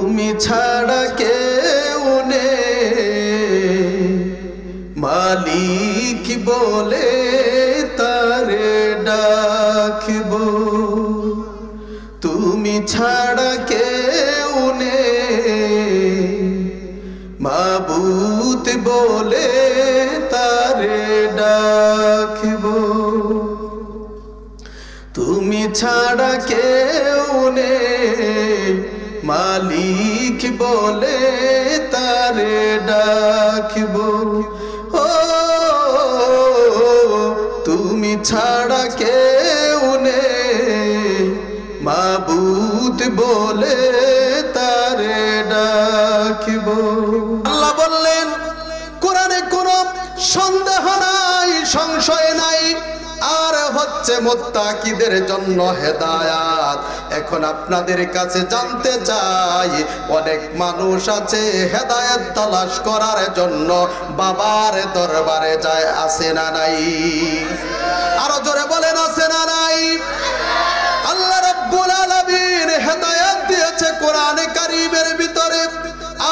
তুমি ছাড়া কেউ নেই মালিক বলে তারে ডাকব তুমি ছাড়া কেউ নেই মাবুদ বলে তারে ডাকব তুমি ছাড়া কেউ নেই মালিক বলে তারে ডাকব ও তুমি ছাড়া কেউ নেই মাবুদ বলে তারে ডাকব আল্লাহ বললেন কোরআনে কোনো সন্দেহ নাই সংশয় নাই আর হচ্ছে মুত্তাকিদের জন্য হেদায়াত এখন আপনাদের কাছে জানতে চাই অনেক মানুষ আছে হেদায়েত তালাশ করার জন্য বাবার দরবারে যায় আছে না নাই আরো জোরে বলেন আছে না নাই আল্লাহ রাব্বুল আলামিন হেদায়েত দিয়েছে কোরআনে কারীমের ভিতরে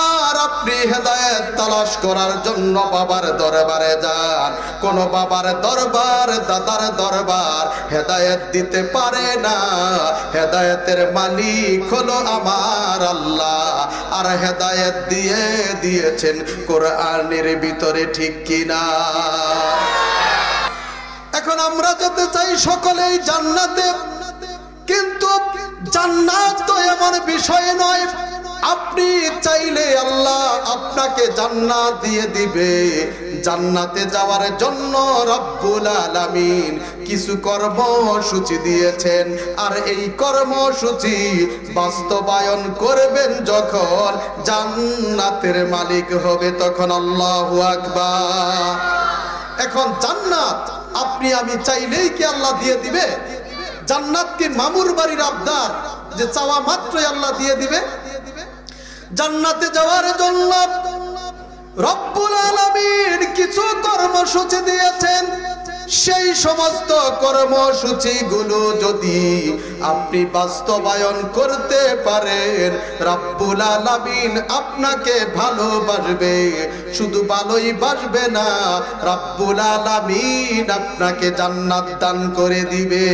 আর আপনি হেদায়েত তালাশ করার জন্য বাবার দরবারে যান কোন বাবার দরবার দাদার দরবার হেদায়েত দিতে পারে না হেদায়েতের মালিক হলো আমার আল্লাহ আর হেদায়েত দিয়েছেন কোরআনের ভিতরে ঠিক কিনা এখন আমরা যেতে চাই সকলেই জান্নাতে কিন্তু জান্নাত তো এমন বিষয় নয় আপনি চাইলে আল্লাহ আপনাকে জান্নাত দিয়ে দিবে জান্নাতে যাওয়ার জন্য রব্বুল আলামিন কিছু কর্মসূচি দিয়েছেন আর এই কর্মসূচি বাস্তবায়ন করবেন যখন জান্নাতের মালিক হবে তখন আল্লাহু আকবার এখন জান্নাত আপনি আমি চাইলেই কি আল্লাহ দিয়ে দিবে জান্নাত কি মামুর বাড়ির আবদার যে চাওয়া মাত্রই আল্লাহ দিয়ে দিবে জান্নাতে যাওয়ার জন্য রব্বুল আলামিন কিছু কর্মসূচি দিয়েছেন সেই সমস্ত কর্মসূচিগুলো যদি আপনি বাস্তবায়ন করতে পারেন রব্বুল আলামিন আপনাকে ভালোবাসবে শুধু ভালোই বাসবে না রব্বুল আলামিন আপনাকে জান্নাত দান করে দিবে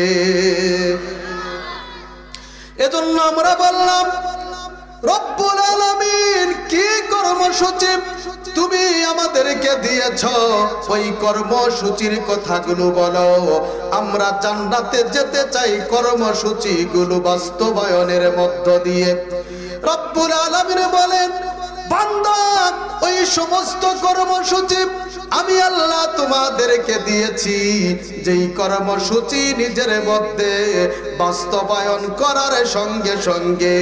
এজন্য আমরা বললাম রব্বুল আলামিন কি কর্মসূচি তুমি আমাদেরকে দিয়েছো ওই কর্মসূচির কথাগুলো বলো আমরা জান্নাতে যেতে চাই কর্মসূচিগুলো বাস্তবায়নের মধ্য দিয়ে রব্বুল আলামিন বলেন বান্দা ওই সমস্ত কর্মসূচি আমি আল্লাহ তোমাদেরকে দিয়েছি যেই কর্মসূচি নিজের মধ্যে বাস্তবায়ন করার সঙ্গে সঙ্গে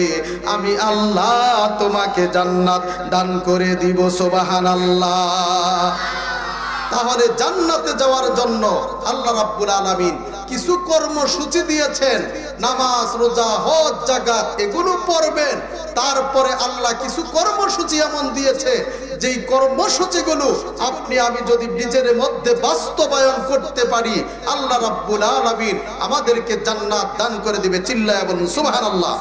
আমি আল্লাহ তোমাকে জান্নাত দান করে দিব সুবহানাল্লাহ তাহলে জান্নাতে যাওয়ার জন্য আল্লাহ রাব্বুল আলামিন কিছু কর্মসূচি দিয়েছেন নামাজ রোজা হজ যাকাত এগুলো পড়বেন তারপরে আল্লাহ কিছু কর্মসূচি এমন দিয়েছে যেই কর্মসূচিগুলো আপনি আমি যদি নিজের মধ্যে বাস্তবায়ন করতে পারি আল্লাহ রাব্বুল আলামিন আমাদেরকে জান্নাত দান করে দিবে চিল্লায়া বলুন সুবহানাল্লাহ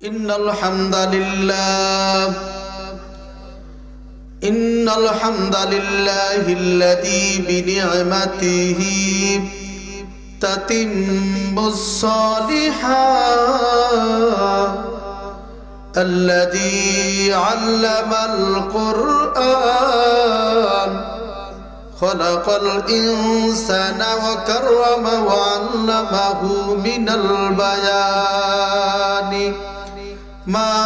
ইন্নাল হামদালিল্লাহ ইন্নাল হামদালিল্লাহিল্লাযী বিনি'মাতিহি তাতিম্মুস সালিহাত الذي علم القرآن خلق الإنسان وكرم وعلمه من البيان ما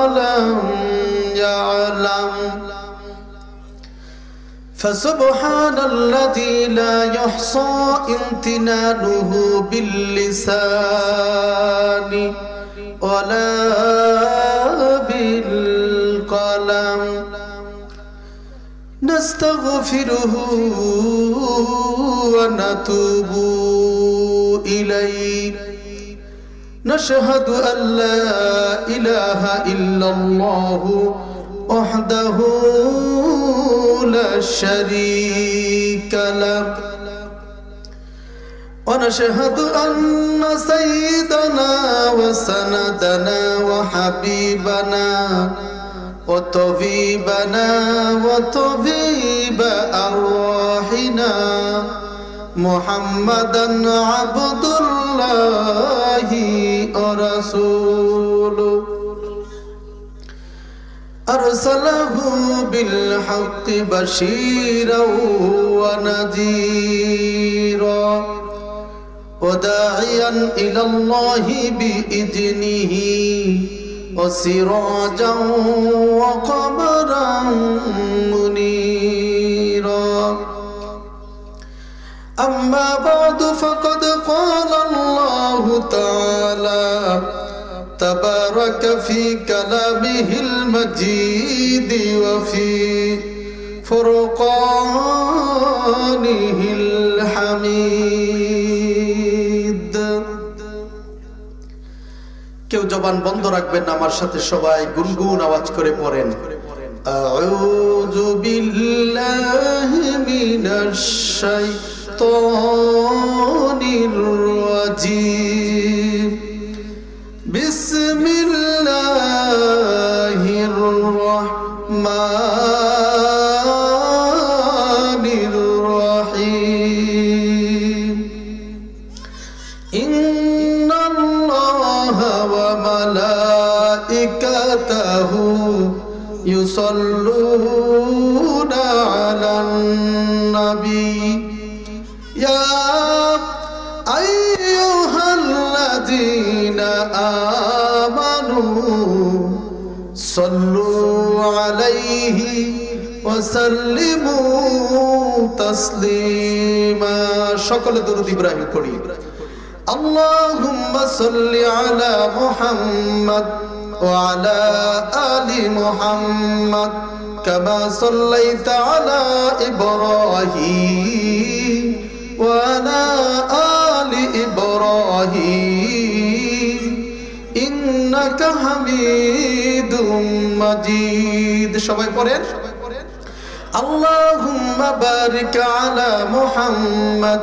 لم يعلم فسبحان الذي لا يحصى امتنانه باللسان ولا بالقلم نستغفره ونتوب إليه نشهد أن لا إله إلا الله وحده لا شريك له ونشهد أن سيدنا وسندنا وحبيبنا حبيبنا وطبيبنا وطبيب أرواحنا محمدا عبد الله ورسوله أرسله بالحق بشيرا ونذيرا وداعيا إلى الله بإذنه وسراجا وقمرا منيرا أما بعد فقد قال الله تعالى تبارك في كلامه المجيد وفي فرقانه الحميد কেউ জবান বন্ধ রাখবেন আমার সাথে সবাই গুনগুন আওয়াজ করে পড়েন আউযু বিল্লাহি মিনাশ শাইতানির রাজীম বিসমিল্লাহির রাহমানির রাহিম ইন্নাল্লাহা ওয়া মালাইকাতাহু ইউসাল্লুনা আলান নবী ইয়া আইয়ুহাল্লাযীনা আমানু সাল্লু আলাইহি ওয়া সাল্লিমু তাসলিমা সকলে দরুদ ইব্রাহিম পড়ি আল্লাহুম্মা সাল্লি আলা মুহাম্মাদ ওয়া আলা আলি মুহাম্মাদ কামা সাল্লাইতা আলা ইব্রাহিম ওয়া আলা আলি ইব্রাহিম ইন্নাকা হামিদুম মাজিদ সবাই পড়েন আল্লাহুম্মা বারিক আলা মুহাম্মাদ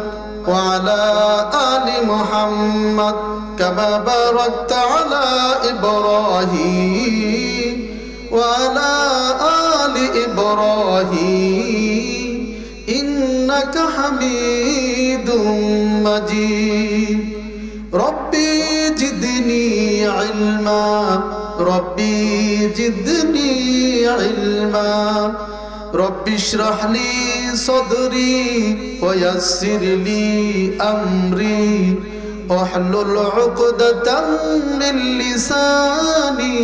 ওয়া আলা আলি মুহাম্মাদ কামা বারাকতা আলা ইব্রাহিম ওয়া আলা আলি ইব্রাহিম ইন্নাকা হামিদুম মাজিদ রব্বি জিদনি ইলমা রব্বি জিদনি ইলমা রব্বি ইশরাহ লি সাদরি ওয়া ইয়াসসির লি আমরি واحلل عقدة من لساني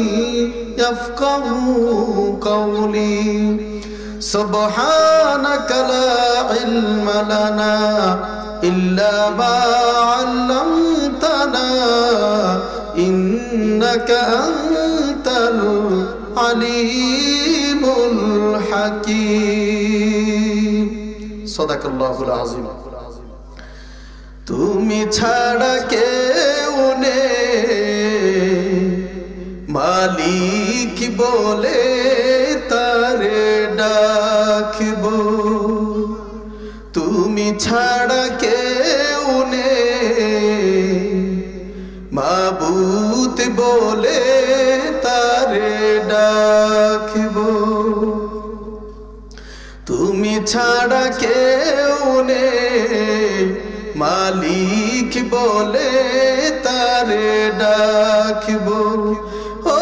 يفقهوا قولي سبحانك لا علم لنا إلا ما علمتنا إنك أنت العليم الحكيم صدق الله العظيم তুমি ছাড়া কেউ নেই মালিক বলে তারে ডাকব তুমি ছাড়া কেউ নেই মাবুদ বলে তারে ডাকব তুমি ছাড়া কেউ নেই মালিক বলে তারে ডাকব ও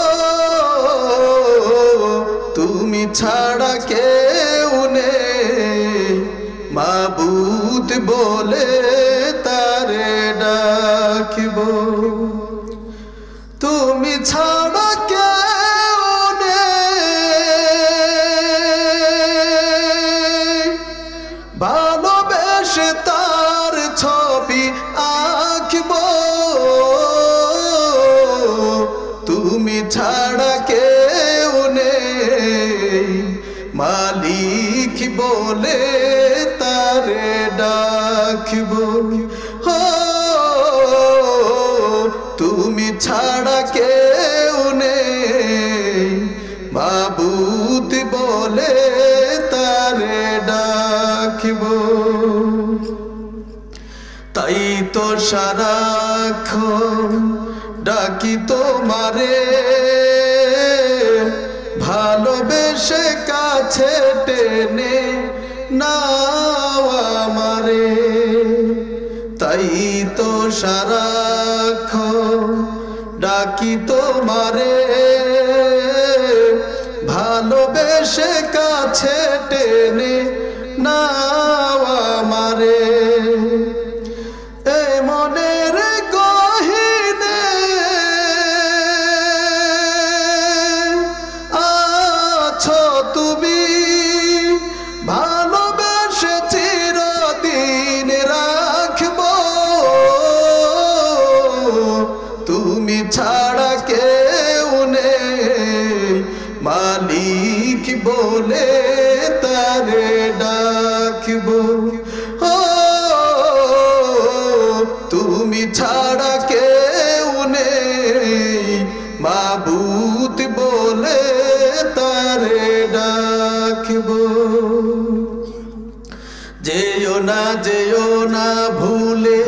তুমি ছাড়া কেউ নেই মাবুদ বলে তারে ডাকব তুমি ছাড়া কেউ নেই ভালোবেসে তার ছবি আঁকব তুমি ছাড়া কেউ নেই মালিক বলে তারে ডাকব তুমি ছাড়া কেউ নেই মাবুদ বলে তারে ডাকব তাই তো সারাক্ষণ ডাকি তোমারে ভালোবেসে কাছে টেনে নাও আমারে তাই তো সারাক্ষণ ডাকি তোমারে ভালোবেসে কাছে টেনে নাও আমারে এই মনের গহীনে আছো তুমি ভালোবেসে চিরদিন রাখবো তুমি ছাড়া কেউ নেই মালিক বলে তারে ডাকবো ও তুমি ছাড়া কেউ নেই মাবুদ বলে তারে ডাকবো যেও না ভুলে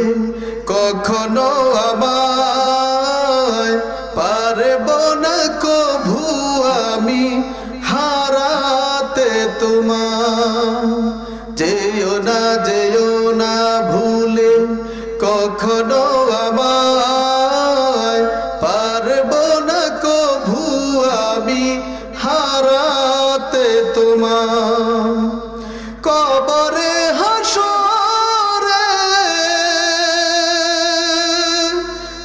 কখনো আমায় পারবো না কভু আমি হারাতে তোমার যেও না ভুলে কখনো আমায় পারবো না কভু আমি হারাতে তোমার কবরে হাসরে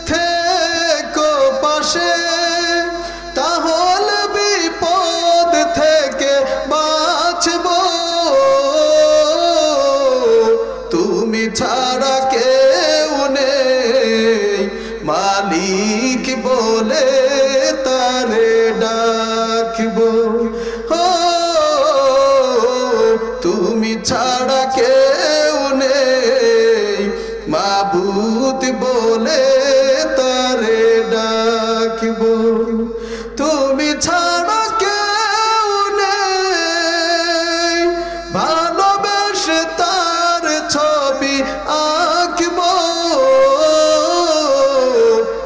থেকো পাশে তাহলে বিপদ থেকে বাঁচবো তুমি ছাড়া কেউ নেই মালিক বলে তারে ডাকবো ও তুমি ছাড়া কেউ নেই মাবুদ বলে তারে ডাকবো তুমি ছাড়া কেউ নেই ভালোবেসে তার ছবি আঁকবো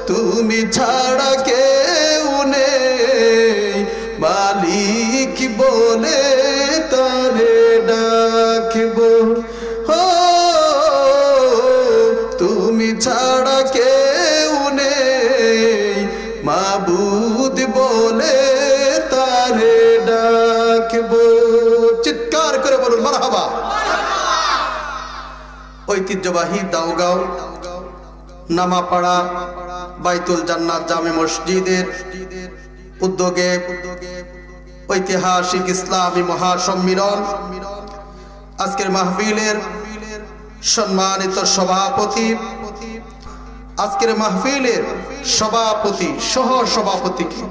তুমি ছাড়া কেউ নেই মালিক বলে তারে ডাকবো ও তুমি ছাড়া কেউ নেই মাবুদ বলে তারে ডাকবো চিৎকার করে বলুন মারহাবা ঐতিহ্যবাহী দাউগাঁও নামাপাড়া বাইতুল জান্নাত জামে মসজিদের উদ্যোগে ঐতিহাসিক ইসলামী মহাসম্মিলন আজকের মাহফিলের সম্মানিত সভাপতি আজকের মাহফিলের সভাপতি সহ সভাপতিকে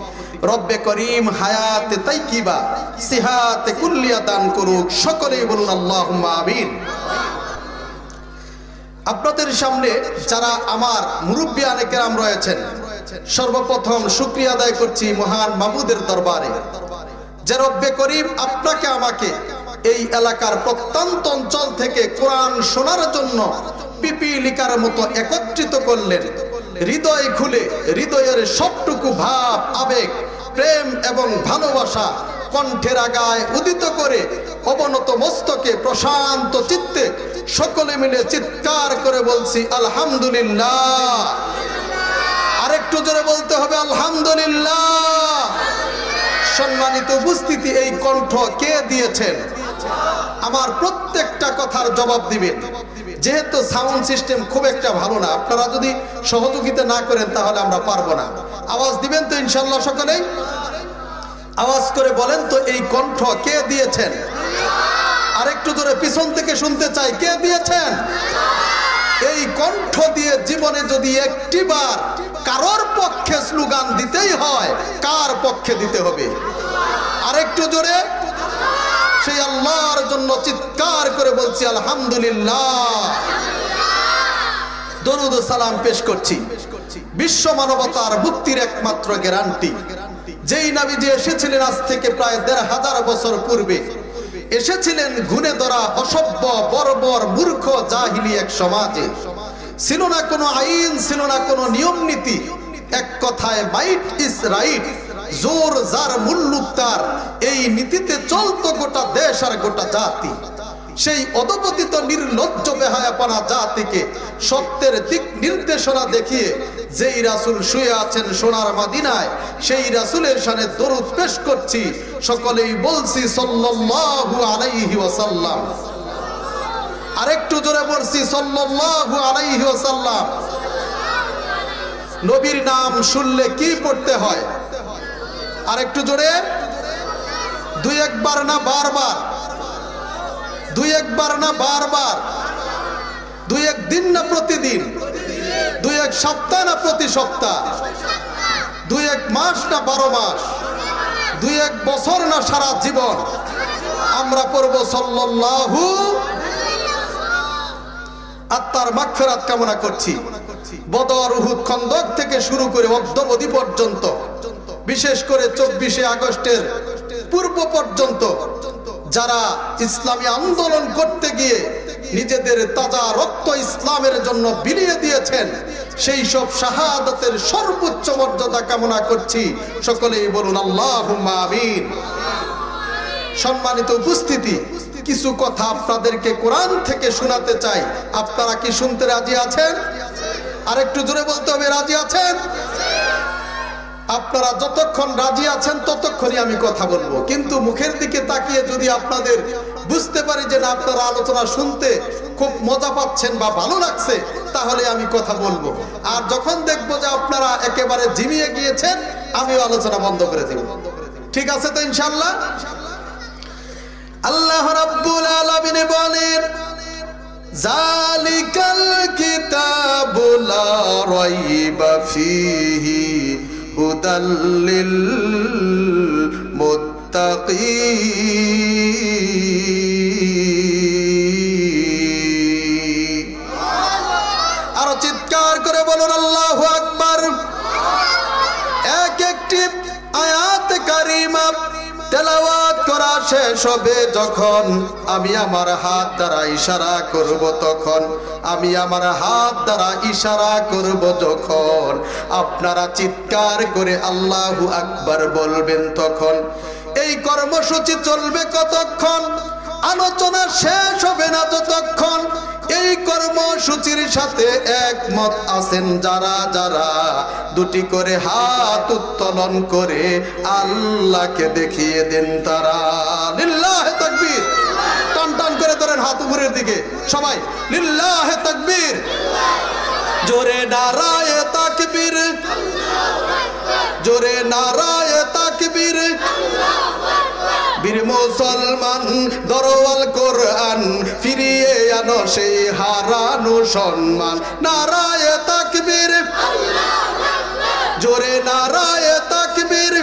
রব্বে করিম হায়াতে তাইয়্যিবা সিহাতে কুল্লিয়া দান করুক সকলেই বলুন আল্লাহুম্মা আমিন আপনাদের সামনে যারা আমার মুরব্বিয়ানে কেরাম রয়েছেন সর্বপ্রথম শুকরিয়া আদায় করছি মহান মাবুদের দরবারে যে রব্বে করিম আপনাকে আমাকে এই এলাকার প্রত্যন্ত অঞ্চল থেকে কোরআন শোনার জন্য পিপিলিকার মতো একত্রিত করলেন হৃদয় খুলে হৃদয়ের সবটুকু ভাব আবেগ প্রেম এবং ভালোবাসা কণ্ঠের আগায় উদিত করে অবনত মস্তকে প্রশান্ত চিত্তে সকলে মিলে চিৎকার করে বলছি আলহামদুলিল্লাহ আরেকটু জোরে বলতে হবে আলহামদুলিল্লাহ সম্মানিত উপস্থিতি এই কণ্ঠ কে দিয়েছেন আমার প্রত্যেকটা কথার জবাব দিবেন যেহেতু সাউন্ড সিস্টেম খুব একটা ভালো না আপনারা যদি সহযোগিতা না করেন তাহলে আমরা পারবো না আওয়াজ দিবেন তো ইনশাআল্লাহ সকলেই আওয়াজ করে বলেন তো এই কণ্ঠ কে দিয়েছেন আরেকটু জোরে পিছন থেকে শুনতে চাই কে দিয়েছেন এই কণ্ঠ দিয়ে জীবনে যদি একটিবার কারোর পক্ষে স্লোগান দিতেই হয় কার পক্ষে দিতে হবে আরেকটু জোরে সেই আল্লাহর জন্য চিৎকার করে বলছি আলহামদুলিল্লাহ দরুদ ও সালাম পেশ করছি বিশ্ব মানবতার মুক্তির একমাত্র গ্যারান্টি যেই নবীজি এসেছিলেন আজ থেকে প্রায় ১৫০০ বছর পূর্বে এসেছিলেন গুণে ধরা অসভ্য বর্বর মূর্খ জাহিলি এক সমাজে ছিল না কোনো আইন ছিল না কোনো নিয়ম নীতি এক কথায় মাইট ইজ রাইট জোর যার মুল্লুক তার, এই নীতিতে চলতো গোটা দেশ আর গোটা জাতি। সেই অধপতিত নির্লজ্জ বেহায়াপনা জাতিকে সত্যের দিক নির্দেশনা দেখিয়ে যেই রাসূল শুয়ে আছেন সোনার মদিনায়, সেই রাসূলের শানে দরুদ পেশ করছি, সকলেই বলছি সাল্লাল্লাহু আলাইহি ওয়াসাল্লাম। আরেকটু জোরে বলছি সাল্লাল্লাহু আলাইহি ওয়াসাল্লাম। নবীর নাম শুনলে কি পড়তে হয়? আরেকটু জোরে, দুই একবার না বারবার, দুই একবার না বারবার, দুই এক দিন না প্রতিদিন, দুই এক সপ্তাহ না প্রতি সপ্তাহ, দুই এক মাস না 12 মাস, দুই এক বছর না সারা জীবন আমরা পড়ব সাল্লাল্লাহু। আত্মার মাগফিরাত কামনা করছি। বদর, উহুদ, খন্দক থেকে শুরু করে অদ্যাবধি পর্যন্ত, বিশেষ করে 24শে আগস্টের পূর্ব পর্যন্ত যারা ইসলামী আন্দোলন করতে গিয়ে নিজেদের তাজা রক্ত ইসলামের জন্য বিলিয়ে দিয়েছেন, সেই সব শাহাদাতের সর্বোচ্চ মর্যাদা কামনা করছি। সকলেই বলুন আল্লাহুম্মা আমিন। সম্মানিত উপস্থিতি, কিছু কথা আপনাদেরকে কোরআন থেকে শোনাতে চাই। আপনারা কি শুনতে রাজি আছেন? আরেকটু জোরে বলতে হবে, রাজি আছেন? আপনারা যতক্ষণ রাজি আছেন ততক্ষণই আমি কথা বলবো, কিন্তু মুখের দিকে তাকিয়ে যদি আপনাদের বুঝতে পারি যে না আপনারা আলোচনা শুনতে খুব মজা পাচ্ছেন বা ভালো লাগছে, তাহলে আমি কথা বলবো। আর যখন দেখবো যে আপনারা একেবারে ঝিমিয়ে গিয়েছেন, আমিও আলোচনা বন্ধ করে দিব। ঠিক আছে তো ইনশাআল্লাহ? আল্লাহ রাব্বুল আলামিন বলেন, জালিকাল কিতাবু লা রাইবা ফীহি হুদাল লিল মুত্তাকিন। আরো চিৎকার করে বলুন আল্লাহু আকবার। এক একটি আয়াত কারিমা তেলাওয়াত করা শেষ হবে যখন, আমি আমার হাত দ্বারা ইশারা করব তখন, আমি আমার হাত দ্বারা ইশারা করব যখন, আপনারা চিৎকার করে আল্লাহু আকবার বলবেন তখন। এই কর্মসূচি চলবে কতক্ষণ? আলোচনা শেষ হবে না যতক্ষণ। এই কর্মসূচির সাথে একমত আছেন যারা যারা, দুটি করে হাত উত্তোলন করে আল্লাহকে দেখিয়ে দেন তারা। লিল্লাহে তাকবীর। টান টান করে ধরেন হাত উপরের দিকে সবাই। লিল্লাহে তাকবীর। জোরে নারায়ে তাকবীর, জোরে নারায়ে তাকবীর। বীর মুসলমান দরওয়াল কোরআন, ফিরিয়ে আনো সেই হারানো সম্মান। নারায়ে তাকবীর, জোরে নারায়ে তাকবীর।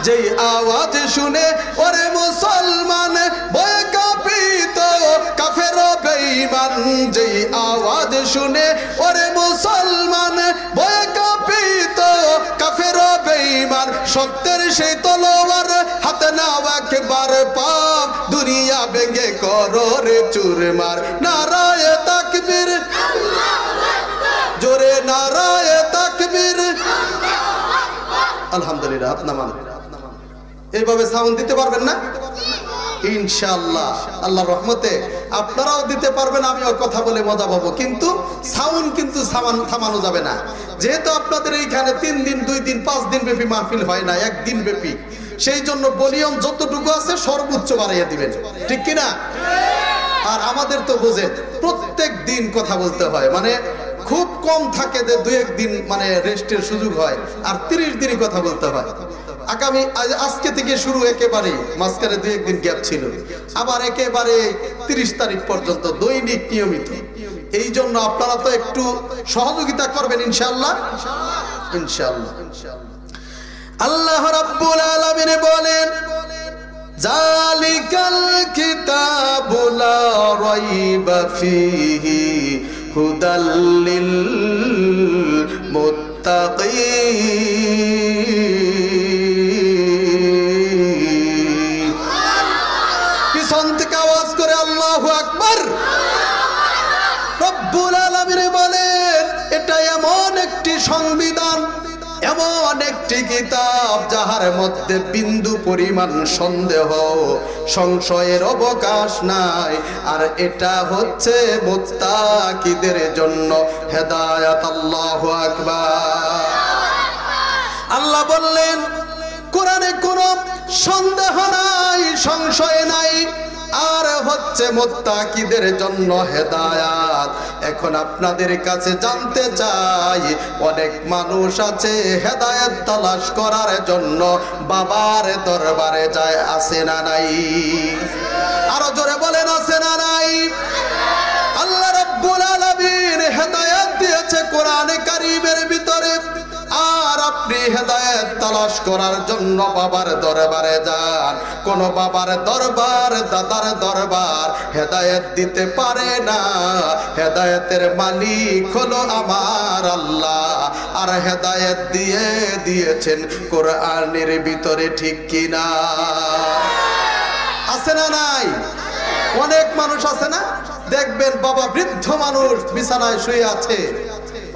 যেই আওয়াজ শুনে ওরে মুসলমান ভয়ে কাঁপিত কাফের বেঈমান। যেই আওয়াজ শুনে ওরে মুসলমান ভয়ে কাঁপিত কাফের বেঈমান। সত্যের সেই তলোয়ার হাতে নাও একবার পাপ, দুনিয়া ভেঙে করো রে চুরমার। নারায়ে তাকবীর, জোরে নারায়ে তাকবীর। আলহামদুলিল্লাহ। আপনার এইভাবে সাউন্ড দিতে পারবেন না ইনশাআল্লাহ? আল্লাহর রহমতে আপনারাও দিতে পারবেন, আমিও কথা বলে মজা পাবো, কিন্তু সাউন্ড কিন্তু থামানো যাবে না। যেহেতু আপনাদের এইখানে 3 দিন 2 দিন 5 দিন ব্যাপী মাহফিল হয় না, 1 দিন ব্যাপী, সেই জন্য ভলিউম যতটুকু আছে সর্বোচ্চ বাড়াইয়া দিবেন, ঠিক কিনা? আর আমাদের তো বোঝেন প্রত্যেক দিন কথা বলতে হয়, মানে খুব কম থাকে যে 2-1 দিন মানে রেস্টের সুযোগ হয়, আর 30 দিনই কথা বলতে হয়। আগামী আজকে থেকে শুরু, একেবারে মাঝখানে 2-1 দিন গ্যাপ ছিল, আবার একেবারে 30 তারিখ পর্যন্ত দৈনিক নিয়মিত। এই জন্য আপনারা তো একটু সহযোগিতা করবেন ইনশাআল্লাহ। ইনশাআল্লাহ। আল্লাহ রাব্বুল আলামিন বলেন, জালিকাল কিতাবু লা রাইবা ফীহি হুদাল লিল মুত্তাকিন। পিছন থেকে আওয়াজ করে আল্লাহু আকবার। রব্বুল আলামিন বলেন, এটা এমন একটি সংবিধান, এমন একটি কিতাব যাহার মধ্যে বিন্দু পরিমাণ সন্দেহ সংশয়ের অবকাশ নাই, আর এটা হচ্ছে মুত্তাকিদের জন্য হেদায়েত। আল্লাহু আকবার। আল্লাহ বললেন কোরআনে কোনো সন্দেহ নাই, সংশয় নাই, আর হচ্ছে মুত্তাকিদের জন্য হেদায়াত। এখন আপনাদের কাছে জানতে চাই, অনেক মানুষ আছে হেদায়েত তালাশ করার জন্য বাবার দরবারে যায়, আছে না নাই? আরো জোরে বলেন, আছে না নাই? আল্লাহ রাব্বুল আলামিন হেদায়েত দিয়েছে কোরআনে কারীমের ভিতরে, আর আপনি হেদায়েত তালাশ করার জন্য বাবার দরবারে যান। কোন বাবার দরবার, দাদার দরবার হেদায়েত দিতে পারে না। হেদায়েতের মালিক হলো আমার আল্লাহ, আর হেদায়েত দিয়েছেন কোরআনের ভিতরে, ঠিক কিনা? আছে না নাই? অনেক মানুষ আছে না, দেখবেন বাবা বৃদ্ধ মানুষ বিছানায় শুয়ে আছে,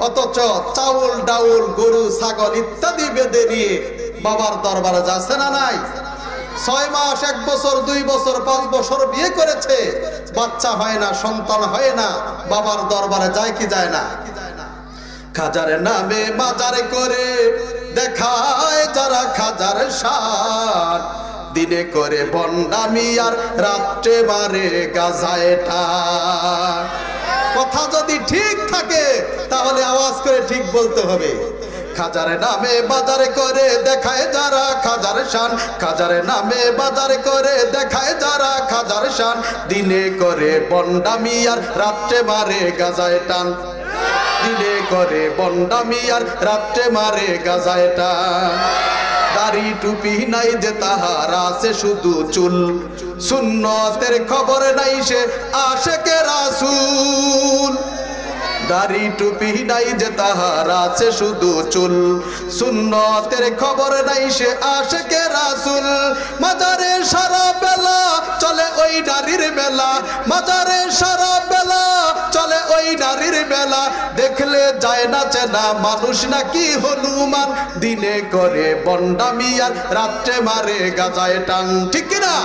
অথচ চাউল ডাউল গরু ছাগল ইত্যাদি বেঁধে নিয়ে বাবার দরবারে যাচ্ছে না নাই? 6 মাস 1 বছর 2 বছর 5 বছর বিয়ে করেছে, বাচ্চা হয় না, সন্তান হয় না, বাবার দরবারে যায় কি যায় না? খাজার নামে বাজারে করে দেখায় যারা খাজার শান, দিনে করে ভণ্ডামি আর রাত্রে মারে গাজায় টান। কথা যদি ঠিক থাকে তাহলে আওয়াজ করে ঠিক বলতে হবে। খাজার নামে বাজারে করে দেখায় যারা খাজার শান, খাজার নামে বাজারে করে দেখায় যারা খাজার শান, দিনে করে ভণ্ডামি আর রাত্রে মারে গাজায় টান, দিনে করে ভণ্ডামি আর রাত্রে মারে গাজায় টান। দাড়ি টুপি নাই যে তাহার আছে শুধু চুল, সুন্নতের খবর নাই সে আশেকে রাসূল। দাড়ি টুপি নাই যে তাহার আছে শুধু চুল, সুন্নতের খবর নাই সে আশেকে রাসূল। মাজারে সারা বেলা চলে ওই নারীর মেলা, মাজারে সারা বেলা চলে ওই নারীর মেলা, দেখলে যায় না চেনা মানুষ নাকি হনুমান, দিনে করে ভণ্ডামি আর রাত্রে মারে গাজায় টান, ঠিক কিনা?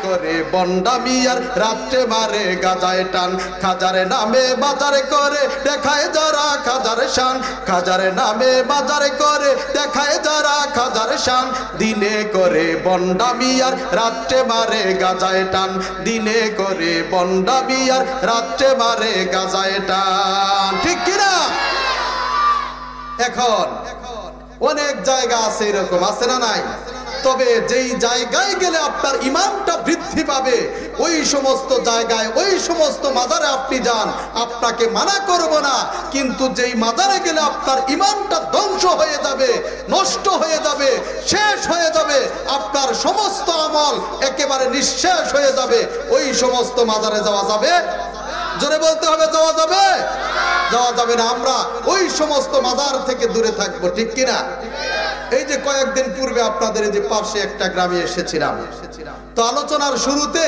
করে ভণ্ডামি আর রাত্রে মারে গাজায় টান। খাজার নামে বাজারে করে দেখায় যারা খাজার শান, খাজার নামে বাজারে করে দেখায় যারা খাজার শান, দিনে করে ভণ্ডামি আর রাত্রে মারে গাজায় টান, দিনে করে ভণ্ডামি আর রাত্রে মারে গাজায় টান, ঠিক কিনা? এখন অনেক জায়গা আছে এরকম, আছে না নাই? তবে যেই জায়গায় গেলে আপনার ঈমানটা বৃদ্ধি পাবে, ওই সমস্ত জায়গায় ওই সমস্ত মাজারে আপনি যান, আপনাকে মানা করব না। কিন্তু যেই মাজারে গেলে আপনার ঈমানটা ধ্বংস হয়ে যাবে, নষ্ট হয়ে যাবে, শেষ হয়ে যাবে, আপনার সমস্ত আমল একেবারে নিঃশেষ হয়ে যাবে, ওই সমস্ত মাজারে যাওয়া যাবে? জোরে বলতে হবে, যাওয়া যাবে? যাওয়া যাবে না। আমরা ওই সমস্ত মাজার থেকে দূরে থাকবো, ঠিক কিনা? এই যে কয়েকদিন পূর্বে আপনাদের যে পাশে একটা গ্রামে এসেছিলাম, তো আলোচনার শুরুতে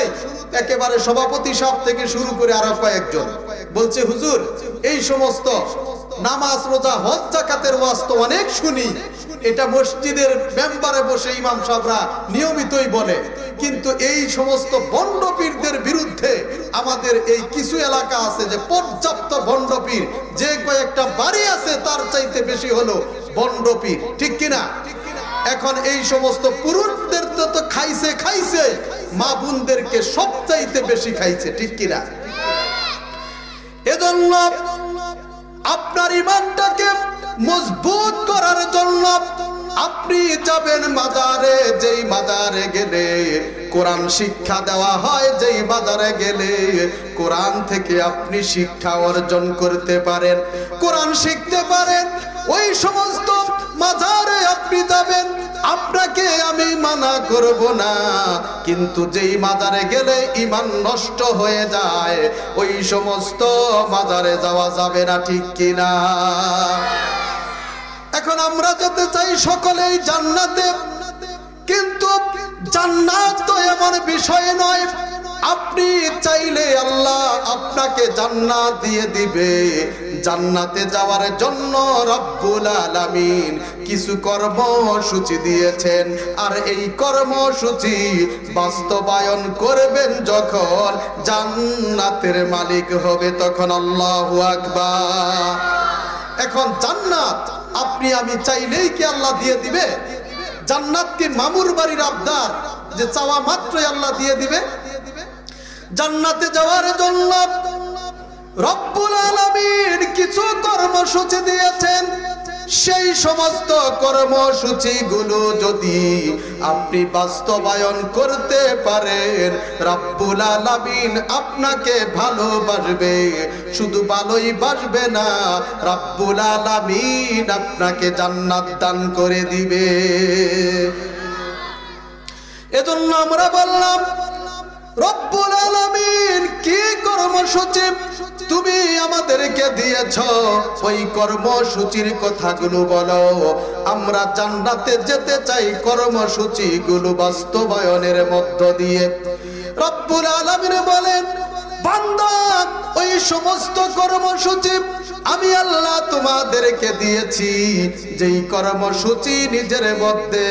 একেবারে সভাপতি সাহেব থেকে শুরু করে আরো কয়েকজন বলছে, হুজুর এই সমস্ত নামাজ রোজা হজ যাকাতের ওয়াজ তো অনেক শুনি, এটা মসজিদের মেম্বারে বসে ইমাম সাহেবরা নিয়মিতই বলে, কিন্তু এই সমস্ত ভণ্ড পীরদের বিরুদ্ধে আমাদের এই কিছু এলাকা আছে যে পর্যাপ্ত ভণ্ড পীর, যে কয়েকটা বাড়ি আছে তার চাইতে বেশি হলো ভণ্ড পীর, ঠিক কিনা? এখন এই সমস্ত পুরুষদের তো খাইছে খাইছে, মা বোনদেরকে সবচাইতে বেশি খাইছে, ঠিক কিনা? এজন্য আপনার ঈমানটাকে মজবুত করার জন্য আপনি যাবেন মাজারে, যেই মাজারে গেলে কোরআন শিক্ষা দেওয়া হয়, যেই মাজারে গেলে কোরআন থেকে আপনি শিক্ষা অর্জন করতে পারেন, কোরআন শিখতে পারেন, ওই সমস্ত মাজারে আপনি যাবেন। আপনাকে আমি মানা করব না, কিন্তু যেই মাজারে গেলে ঈমান নষ্ট হয়ে যায়, ওই সমস্ত মাজারে যাওয়া যাবে না, ঠিক কিনা? এখন আমরা যেতে চাই সকলেই জান্নাতে, কিন্তু জান্নাত তো এমন বিষয় নয় আপনি চাইলে আল্লাহ আপনাকে জান্নাত দিয়ে দিবে, জান্নাতে যাওয়ার জন্য রব্বুল আলামিন কিছু কর্মসূচি দিয়েছেন। আর এই কর্মসূচি বাস্তবায়ন করবেন যখন জান্নাতের মালিক হবে, তখন আল্লাহু আকবার। এখন জান্নাত আপনি আমি চাইলেই কি আল্লাহ দিয়ে দিবে? জান্নাত কি মামুর বাড়ির আবদার যে চাওয়া মাত্রই আল্লাহ দিয়ে দিবে? জান্নাতে যাওয়ার জন্য রব্বুল আলামিন কিছু কর্মসূচি দিয়েছেন। সেই সমস্ত কর্মসূচিগুলো যদি আপনি বাস্তবায়ন করতে পারেন, রব্বুল আলামিন আপনাকে ভালোবাসবে। শুধু ভালোই বাসবে না, রব্বুল আলামিন আপনাকে জান্নাত দান করে দিবে। এজন্য আমরা বললাম, রব্বুল আলামিন কি কর্মসূচি তুমি আমাদেরকে দিয়েছ, ওই কর্মসূচির কথাগুলো বলো। আমরা জান্নাতে যেতে চাই কর্মসূচিগুলো বাস্তবায়নের মধ্য দিয়ে। রব্বুল আলামিন বলেন, বান্দা ওই সমস্ত কর্মসূচি আমি আল্লাহ তোমাদেরকে দিয়েছি, যেই কর্মসূচি নিজের মধ্যে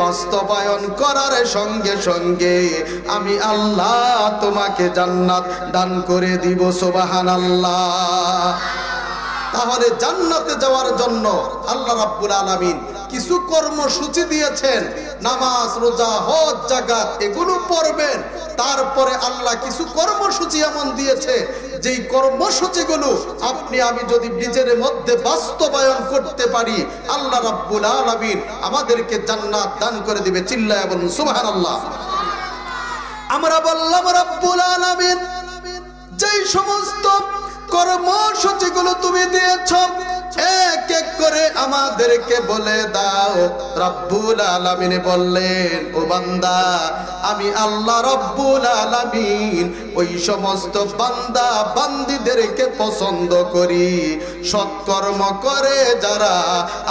বাস্তবায়ন করার সঙ্গে সঙ্গে আমি আল্লাহ তোমাকে জান্নাত দান করে দিব। সুবহানাল্লাহ। তাহলে জান্নাতে যাওয়ার জন্য আল্লাহ রাব্বুল আলামিন কিছু কর্মসূচি দিয়েছেন। নামাজ, রোজা, হজ, যাকাত এগুলো পড়বেন। তারপরে আল্লাহ কিছু কর্মসূচি এমন দিয়েছে, যেই কর্মসূচিগুলো আপনি আমি যদি নিজের মধ্যে বাস্তবায়ন করতে পারি, আল্লাহ রাব্বুল আলামিন আমাদেরকে জান্নাত দান করে দিবে। চিল্লায়া বলুন সুবহানাল্লাহ। আমরা বললাম, রব্বুল আলামিন যেই সমস্ত কর্মসূচিগুলো তুমি দিয়েছ, এক এক করে আমাদেরকে বলে দাও। রব্বুল আলামিন বললেন, ও বান্দা, আমি আল্লাহ রব্বুল আলামিন ওই সমস্ত বান্দা বান্দীদেরকে পছন্দ করি, সৎকর্ম করে যারা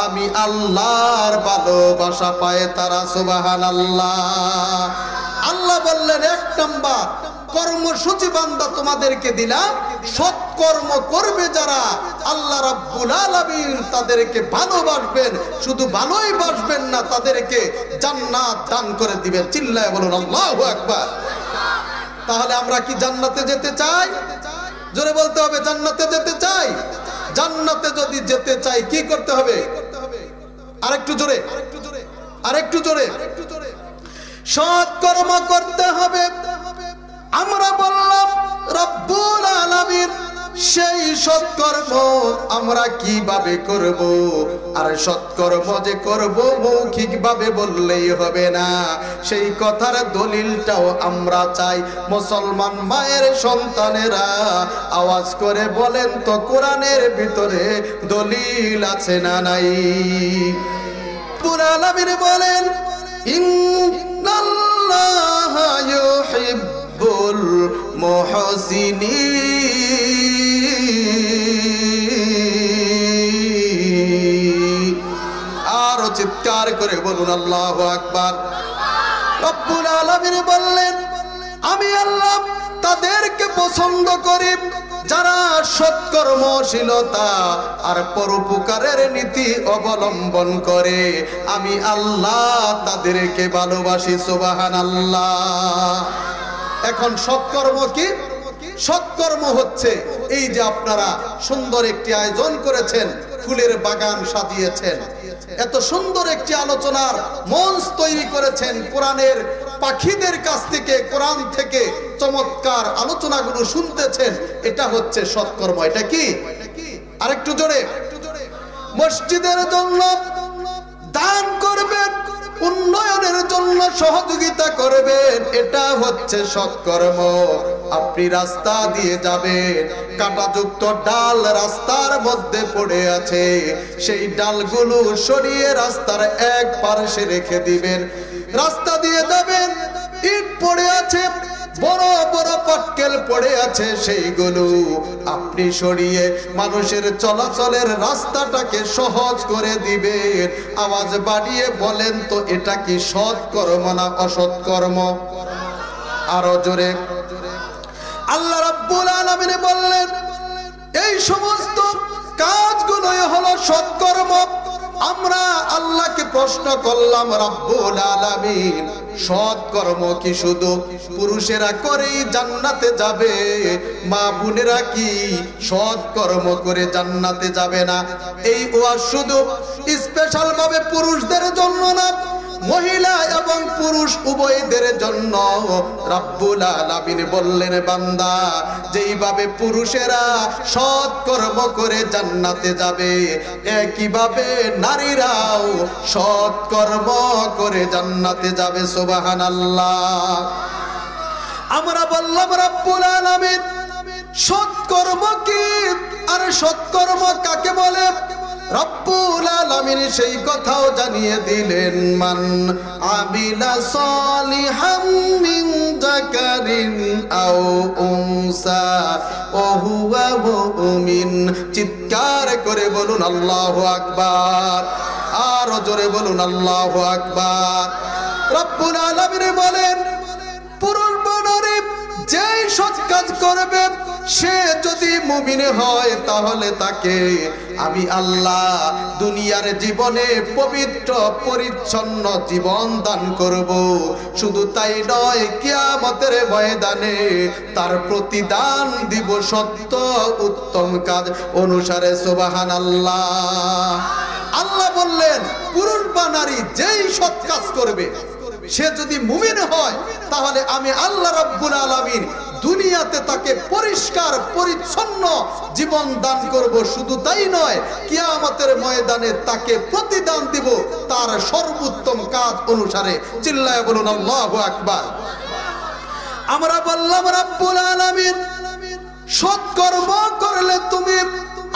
আমি আল্লাহর ভালোবাসা পায় তারা। সুবহানাল্লাহ। আল্লাহ বললেন, এক নাম্বার কর্মসূচি বান্দা তোমাদেরকে দিলাম, সৎকর্ম করবে যারা আল্লাহ রাব্বুল আলামিন তাদেরকে ভালোবাসবেন। শুধু ভালোই বাসবেন না, তাদেরকে জান্নাত দান করে দিবেন। চিল্লায় বলুন আল্লাহু আকবার। তাহলে আমরা কি জান্নাতে যেতে চাই? জোরে বলতে হবে, জান্নাতে যেতে চাই। জান্নাতে যদি যেতে চাই কি করতে হবে? আরেকটু জোরে, আরেকটু জোরে। সৎকর্ম করতে হবে। আমরা বললাম, রব্বুল আলামিন সেই সৎকর্ম আমরা কিভাবে করব? আর সৎকর্ম যে করব মৌখিক ভাবে বললেই হবে না, সেই কথার দলিলটাও আমরা চাই। মুসলমান মায়ের সন্তানেরা আওয়াজ করে বলেন তো, কোরআনের ভিতরে দলিল আছে না নাই? রব্বুল আলামিন বলেন, ইন্নাল্লাহা ইউহিব্বুল মুহসিনিন। আরো চিৎকার করে বলুন আল্লাহু আকবার। রব্বুল আলামিন বললেন, আমি আল্লাহ তাদেরকে পছন্দ করি যারা সৎকর্মশীলতা আর পরোপকারের নীতি অবলম্বন করে। আমি আল্লাহ তাদেরকে ভালোবাসি। সুবহানাল্লাহ। এখন সৎকর্ম কি? সৎকর্ম হচ্ছে এই যে আপনারা সুন্দর একটি আয়োজন করেছেন, ফুলের বাগান সাজিয়েছেন, এত সুন্দর একটি আলোচনার মঞ্চ তৈরি করেছেন, কোরআনের পাখিদের কাছ থেকে, কোরআন থেকে চমৎকার আলোচনাগুলো শুনতেছেন, এটা হচ্ছে সৎকর্ম। এটা কি? আরেকটু জোরে। মসজিদের জন্য দান করবেন, উন্নয়নের জন্য সহযোগিতা করবেন, এটা হচ্ছে সৎকর্ম। আপনি রাস্তা দিয়ে যাবেন, কাঁটাযুক্ত ডাল রাস্তার মধ্যে পড়ে আছে, সেই ডালগুলো সরিয়ে রাস্তার এক পাশে রেখে দিবেন। রাস্তা দিয়ে যাবেন, ইট পড়ে আছে, বড় বড় পাটকেল পড়ে আছে, সেইগুলো আপনি সরিয়ে মানুষের চলাচলের রাস্তাটাকে সহজ করে দিবেন। আওয়াজ বাড়িয়ে বলেন তো, এটা কি সৎকর্ম না অসৎকর্ম? আরো জোরে। আল্লাহ রাব্বুল আলামিন বললেন, এই এই সমস্ত কাজগুলোই হলো সৎকর্ম। আমরা আল্লাহকে প্রশ্ন করলাম, রব্বুল আলামিন, সৎকর্ম কি শুধু পুরুষেরা করেই জান্নাতে যাবে? মা বোনেরা কি সৎকর্ম করে জান্নাতে যাবে না? এই ওয়াজ শুধু স্পেশাল ভাবে পুরুষদের জন্য না, মহিলা এবং পুরুষ উভয়দের জন্য। রব্বুল আলামিন বললেন, বান্দা, যেইভাবে পুরুষেরা সৎকর্ম করে জান্নাতে যাবে, একইভাবে নারীরাও সৎকর্ম করে জান্নাতে যাবে। সুবহানাল্লাহ। আমরা বললাম, রব্বুল আলামিন সৎকর্ম কি আর সৎকর্ম কাকে বলে? রব্বুল আলামিন সেই কথাও জানিয়ে দিলেন, মান আমিলা সালিহাম মিন যাকারিন আও উনসা ওয়া হুয়া মুমিন। চিৎকার করে বলুন আল্লাহু আকবার, আর জোরে বলুন আল্লাহু আকবার। রব্বুল আলামিন বলেন, পুরুষ বা নারী যেই সৎ কাজ করবে, সে যদি মুমিন হয়, তাহলে তাকে আমি আল্লাহ দুনিয়ার জীবনে পবিত্র পরিচ্ছন্ন জীবন দান করব। শুধু তাই নয়, কিয়ামতের ময়দানে তার প্রতিদান দিব সত্য উত্তম কাজ অনুসারে। সুবহানাল্লাহ। আল্লাহ বললেন, পুরুষ বা নারী যেই সৎ কাজ করবে, সে যদি মুমিন হয়, তাহলে আমি আল্লাহ রাব্বুল আলামিন দুনিয়াতে তাকে পরিষ্কার পরিচ্ছন্ন জীবন দান করব। শুধু তাই নয়, কিয়ামতের ময়দানে তাকে প্রতিদান দিব তার সর্বোত্তম কাজ অনুসারে। চিল্লায় বলুন আল্লাহু আকবার। আমরা বললাম, রাব্বুল আলামিন সৎকর্ম করলে তুমি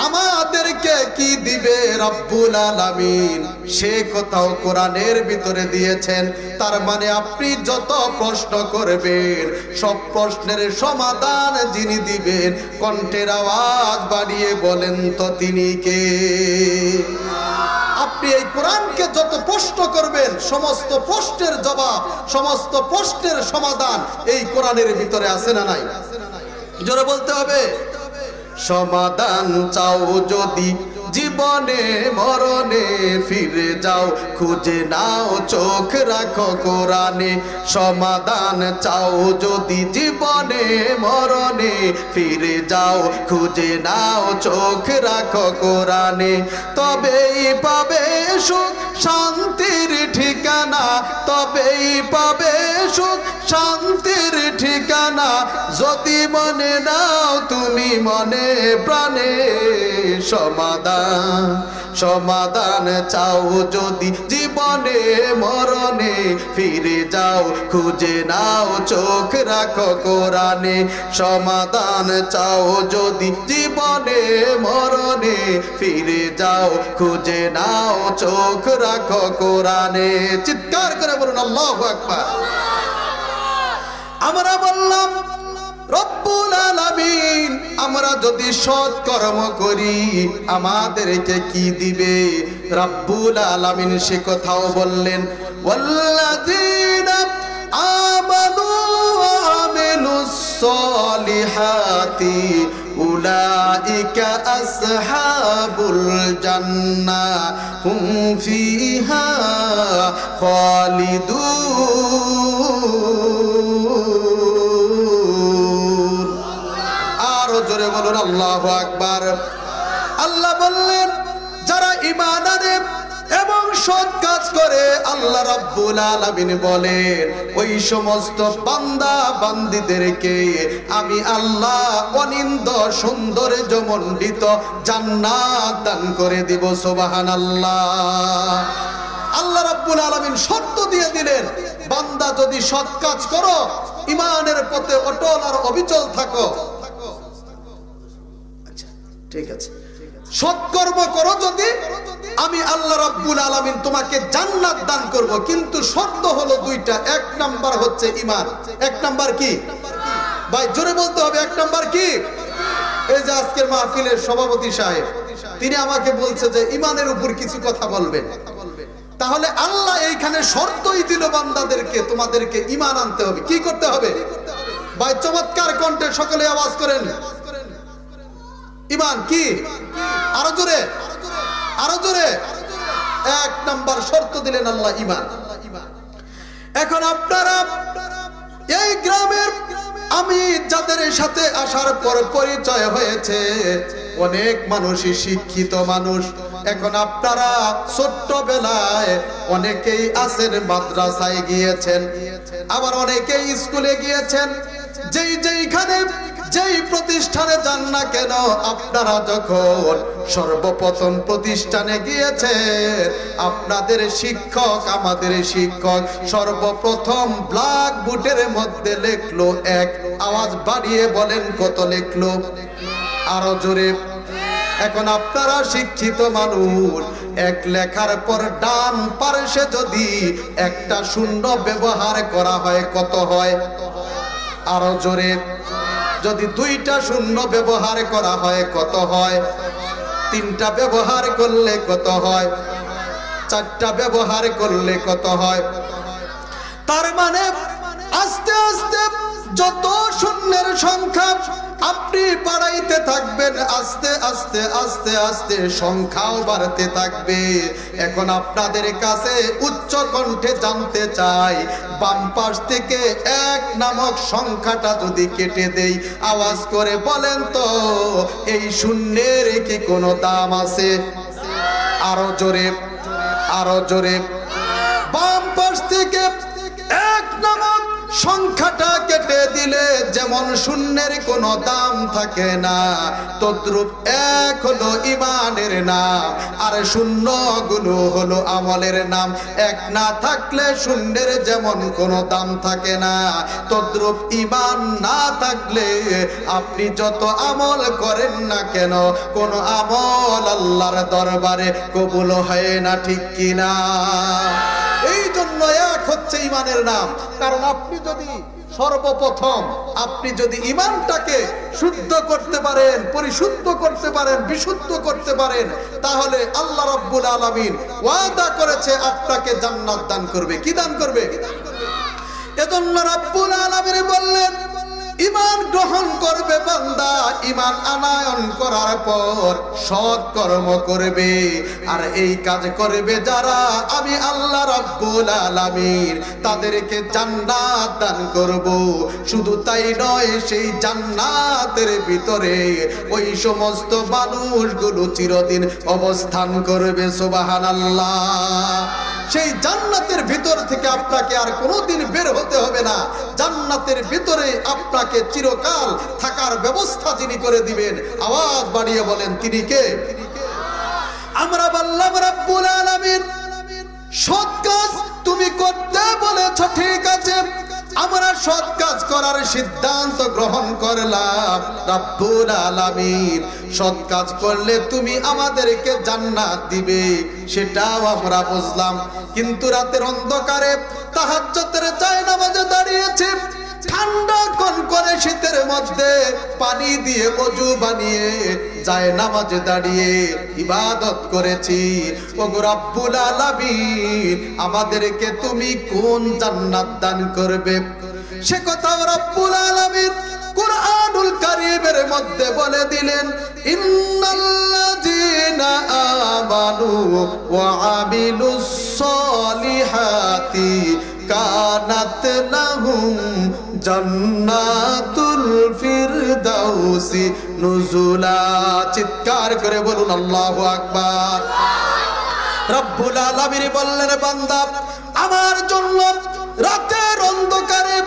আমাদেরকে কি দিবে? রব্বুল আলামিন সে কথাও কোরআনের ভিতরে দিয়েছেন। তার মানে আপনি যত প্রশ্ন করবেন, সব প্রশ্নের সমাধান যিনি দিবেন, কণ্ঠের আওয়াজ বাড়িয়ে বলেন তো তিনি কে? আপনি এই কোরআনকে যত প্রশ্ন করবেন, সমস্ত প্রশ্নের জবাব, সমস্ত প্রশ্নের সমাধান এই কোরআনের ভিতরে আছে না নাই? জোরে বলতে হবে। সমাধান চাও যদি জীবনে মরণে, ফিরে যাও খুঁজে নাও চোখ রাখো কোরআনে। সমাধান চাও যদি জীবনে মরণে, ফিরে যাও খুঁজে নাও চোখ রাখো কোরআনে। তবেই পাবে সুখ শান্তির ঠিকানা, তবেই পাবে সুখ শান্তির ঠিকানা। যদি মনে নাও তুমি মনে প্রাণে, সমাধান সমাধান চাও যদি জীবনে মরণে, ফিরে যাও খুঁজে নাও চোখ রাখো কোরআনে। সমাধান চাও যদি জীবনে মরণে, ফিরে যাও খুঁজে নাও চোখ রাখো কোরআনে। চিৎকার করে বলুন আল্লাহু আকবার। আমরা বললাম, রব্বুল আলামিন আমরা যদি সৎকর্ম করি আমাদেরকে কি দিবে? রব্বুল আলামিন সে কথাও বললেন, ওয়াল্লাযীনা আমানু ওয়া আমিলুস সলিহাতি উলাইকা আসহাবুল জান্নাহ হুম ফিহা খালিদুন। আরো জোরে বলুন আল্লাহু আকবার। আল্লাহ বললেন, যারা ঈমান আনে এবং সৎ কাজ করে, আল্লাহ রাব্বুল আলামিন বলেন, ওই সমস্ত বান্দা বান্দীদেরকে আমি আল্লাহ অনিন্দ সৌন্দর্যমণ্ডিত জান্নাত দান করে দিব। সুবহানাল্লাহ। আল্লাহ রাব্বুল আলামিন শর্ত দিয়ে দিলেন, বান্দা যদি সৎ কাজ করো, ঈমানের পথে অটল আর অবিচল থাকো, আচ্ছা ঠিক আছে, সৎকর্ম করো যদি, আমি আল্লাহ রাব্বুল আলামিন তোমাকে জান্নাত দান করব। কিন্তু শর্ত হলো দুইটা। এক নাম্বার হচ্ছে ঈমান। এক নাম্বার কি ভাই? জোরে বলতে হবে। এক নাম্বার কি? এই যে আজকের মাহফিলের সভাপতি সাহেব, তিনি আমাকে বলছে যে ঈমানের উপর কিছু কথা বলবেন। তাহলে আল্লাহ এইখানে শর্তই দিল বান্দাদেরকে, তোমাদেরকে ঈমান আনতে হবে। কি করতে হবে ভাই? চমৎকার কণ্ঠে সকলে আওয়াজ করেন। ঈমান কি? আরো জোরে, আরো জোরে। এক নাম্বার শর্ত দিলেন আল্লাহ, ঈমান। এখন আপনারা এই গ্রামের আমি যাদের সাথে আসার পর পরিচয় হয়েছে, অনেক মানুষই শিক্ষিত মানুষ। এখন আপনারা ছোট্টবেলায় অনেকেই আছেন মাদ্রাসায় গিয়েছেন, আবার অনেকেই স্কুলে গিয়েছেন। যেইখানে যেই প্রতিষ্ঠানে যান না কেন, আপনারা যখন সর্বপ্রথম প্রতিষ্ঠানে গিয়েছেন, আপনাদের শিক্ষক, আমাদের শিক্ষক সর্বপ্রথম ব্ল্যাকবোর্ডের মধ্যে লিখলো এক। আওয়াজ বাড়িয়ে বলেন কত লিখলো? আরো জোরে। এখন আপনারা শিক্ষিত মানুষ, এক লেখার পর ডান পার্শ্বে যদি একটা শূন্য ব্যবহার করা হয় কত হয়? আরো জোরে। যদি দুইটা শূন্য ব্যবহার করা হয় কত হয়? তিনটা ব্যবহার করলে কত হয়? চারটা ব্যবহার করলে কত হয়? তার মানে আস্তে আস্তে যত শূন্যের সংখ্যা আপনি বাড়াইতে থাকবেন, আস্তে আস্তে আস্তে আস্তে সংখ্যাও বাড়তে থাকবে। এখন আপনাদের কাছে উচ্চ কণ্ঠে জানতে চাই, বাম পাশ থেকে এক নামক সংখ্যাটা যদি কেটে দেই, আওয়াজ করে বলেন তো এই শূন্যের কি কোনো দাম আছে? আরো জোরে, আরো জোরে। বাম পাশ থেকে এক নামক সংখ্যাটা কেটে দিলে যেমন শূন্যের কোনো দাম থাকে না, তদ্রূপ এক হলো ঈমানের নাম, আর শূন্য গুলো হলো আমলের নাম। এক না থাকলে শূন্যের যেমন কোনো দাম থাকে না, তদ্রূপ ঈমান না থাকলে আপনি যত আমল করেন না কেন, কোন আমল আল্লাহর দরবারে কবুল হয় না, ঠিক কিনা? এই জন্য এক হচ্ছে ঈমানের নাম। কারণ আপনি যদি সর্বপ্রথম আপনি যদি ঈমানটাকে শুদ্ধ করতে পারেন, পরিশুদ্ধ করতে পারেন, বিশুদ্ধ করতে পারেন, তাহলে আল্লাহ রাব্বুল আলামিন ওয়াদা করেছে আপনাকে জান্নাত দান করবে। কি দান করবে? এজন্য রাব্বুল আলামিন বললেন, ঈমান গ্রহণ করবে বান্দা, ঈমান আনয়ন করার পর সৎ কর্ম করবে, আর এই কাজ করবে যারা, আমি আল্লাহ রাব্বুল আলামিন তাদেরকে জান্নাত দান করব। শুধু তাই নয়, সেই জান্নাতের ভিতরে ওই সমস্ত মানুষগুলো চিরদিন অবস্থান করবে। সুবহানাল্লাহ। সেই জান্নাতের ভিতর থেকে আপনাকে আর কোনোদিন বের হতে হবে না। জান্নাতের ভিতরে আপনাকে চিরকাল থাকার ব্যবস্থা যিনি করে দিবেন, আওয়াজ বাড়িয়ে বলেন তিনি কে? আমরা বললাম রাব্বুল আলামিন সৎ কাজ তুমি করতে বলেছ, ঠিক আছে, আমরা সৎ কাজ করার সিদ্ধান্ত গ্রহণ করলাম। রাব্বুল আলামিন সৎ কাজ করলে তুমি আমাদেরকে জান্নাত দিবে, সেটাও আমরা বুঝলাম। কিন্তু রাতের অন্ধকারে তাহাজ্জুদের জায়নামাজে দাঁড়িয়েছে, ঠান্ডা কনকনে শীতের মধ্যে পানি দিয়ে ওযু বানিয়ে জায়নামাজে দাঁড়িয়ে ইবাদত করেছি। ওগো রাব্বুল আলামিন আমাদেরকে তুমি কোন জান্নাত দান করবে, সে কথা রাব্বুল আলামিন কুরআনুল কারীমের মধ্যে বলে দিলেন, ইন্নাল্লাযীনা আমানু ওয়া আমিলুস সলিহাতি কানাত লাহুম জান্নাতুল ফিরদাউসি নুজুলা। চিৎকার করে বলুন আল্লাহু আকবার। রব্বুল আলামিন বললেন, বান্দা আমার জন্য রাতের অন্ধকারে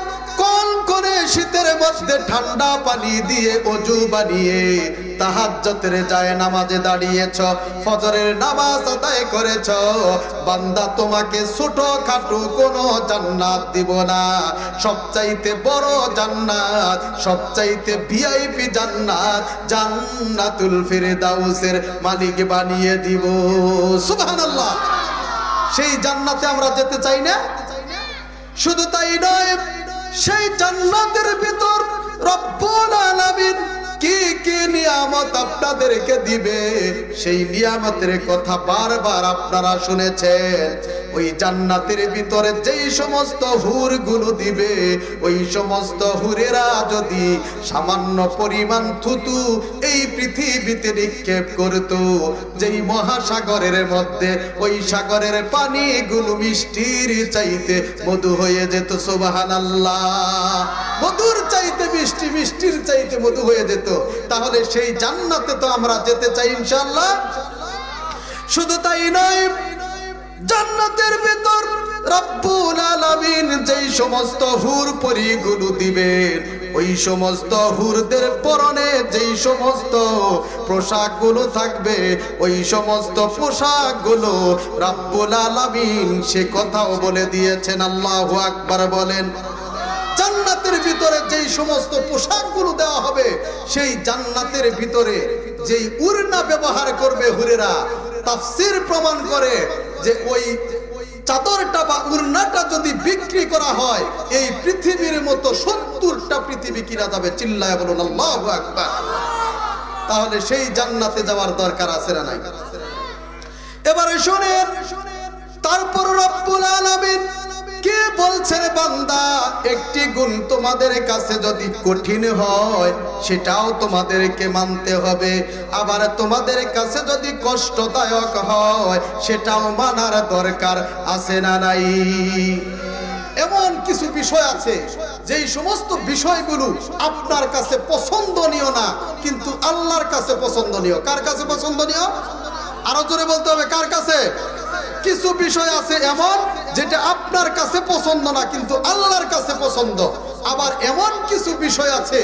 কনকনে শীতের মধ্যে ঠান্ডা পানি দিয়ে ওযু বানিয়ে তাহাজ্জুদের জায়নামাজে দাঁড়িয়েছ, ফজরের নামাজ আদায় করেছ, বান্দা তোমাকে ছোটখাটো কোনো জান্নাত দিব না, সবচাইতে বড় জান্নাত, সবচাইতে ভিআইপি জান্নাত, জান্নাতুল ফিরদাউসের মালিক বানিয়ে দিব। সুবহানাল্লাহ। সেই জান্নাতে আমরা যেতে চাই না? শুধু তাই নয়, সেই জান্নাতের ভিতর রব্বুল আলামিন কি কি নিয়ামত আপনাদেরকে দিবে, সেই নিয়ামতের কথা বারবার আপনারা শুনেছেন। ওই জান্নাতের ভিতরে যেই সমস্ত হুরগুলো দিবে ওই সমস্ত হুরেরা যদি সামান্য পরিমাণ থুতু এই পৃথিবীতে নিক্ষেপ করত, যেই মহাসাগরের মধ্যে ওই সাগরের পানিগুলো মিষ্টির চাইতে মধু হয়ে যেত। সুবহানাল্লাহ। মধুর চাইতে মিষ্টি, মিষ্টির চাইতে মধু হয়ে যেত। তাহলে সেই জান্নাতে তো আমরা যেতে চাই ইনশাআল্লাহ। শুধু তাই নয়, জান্নাতের ভিতর রব্বুল আলামিন যেই সমস্ত হুর পরীগুলো দিবেন ওই সমস্ত হুরদের পরনে যেই সমস্ত পোশাকগুলো থাকবে ওই সমস্ত পোশাকগুলো রব্বুল আলামিন সে কথাও বলে দিয়েছেন। আল্লাহু আকবার বলেন। জান্নাতের ভিতরে যেই সমস্ত পোশাকগুলো দেওয়া হবে সেই জান্নাতের ভিতরে যেই উড়না ব্যবহার করবে হুরেরা, তাফসীর প্রমাণ করে যে ওই চাদরটা বা উড়নাটা যদি বিক্রি করা হয় এই পৃথিবীর মতো 70টা পৃথিবী কিনা যাবে। চিল্লায় বলুন আল্লাহু আকবার। তাহলে সেই জান্নাতে যাওয়ার দরকার আছে না নাই? এবারে শুনেন, তারপর রব্বুল আলামিন কে বলছেন, বান্দা একটি গুণ তোমাদের কাছে যদি কঠিন হয় সেটাও তোমাদেরকে মানতে হবে, আবার তোমাদের কাছে যদি কষ্টদায়ক হয় সেটাও মানার দরকার আছে না নাই? এমন কিছু বিষয় আছে যেই সমস্ত বিষয়গুলো আপনার কাছে পছন্দনীয় না কিন্তু আল্লাহর কাছে পছন্দনীয়। কার কাছে পছন্দনীয়? আরো জোরে বলতে হবে, কার কাছে? কিছু বিষয় আছে এমন যেটা আপনার কাছে পছন্দ না কিন্তু আল্লাহর কাছে পছন্দ, আবার এমন কিছু বিষয় আছে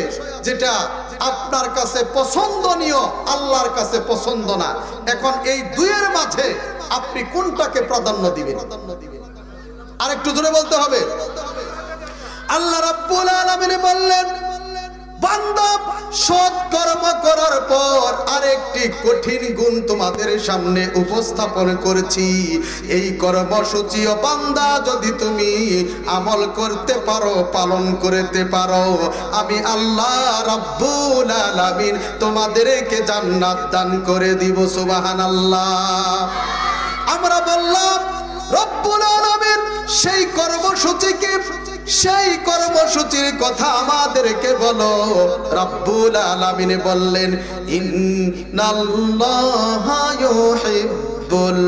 যেটা আপনার কাছে পছন্দনীয় আল্লাহর কাছে পছন্দ না। এখন এই দুইয়ের মাঝে আপনি কোনটাকে প্রাধান্য দিবেন? আরেকটু জোরে বলতে হবে। আল্লাহ রাব্বুল আলামিন বললেন, বান্দা সৎ কর্ম করার পর আরেকটি কঠিন গুণ তোমাদের সামনে উপস্থাপন করেছি। এই কর্মসূচিও বান্দা যদি তুমি আমল করতে পারো, পালন করতে পারো, আমি আল্লাহ রাব্বুল আলামিন তোমাদেরকে জান্নাত দান করে দিব। সুবহানাল্লাহ। আমরা বললাম রব্বুল আলামিন সেই কর্মসূচিকে, সেই কর্মসূচির কথা আমাদেরকে বলো। রব্বুল আলামিন বললেন, ইন্নাল্লাহা ইউহিব্বুল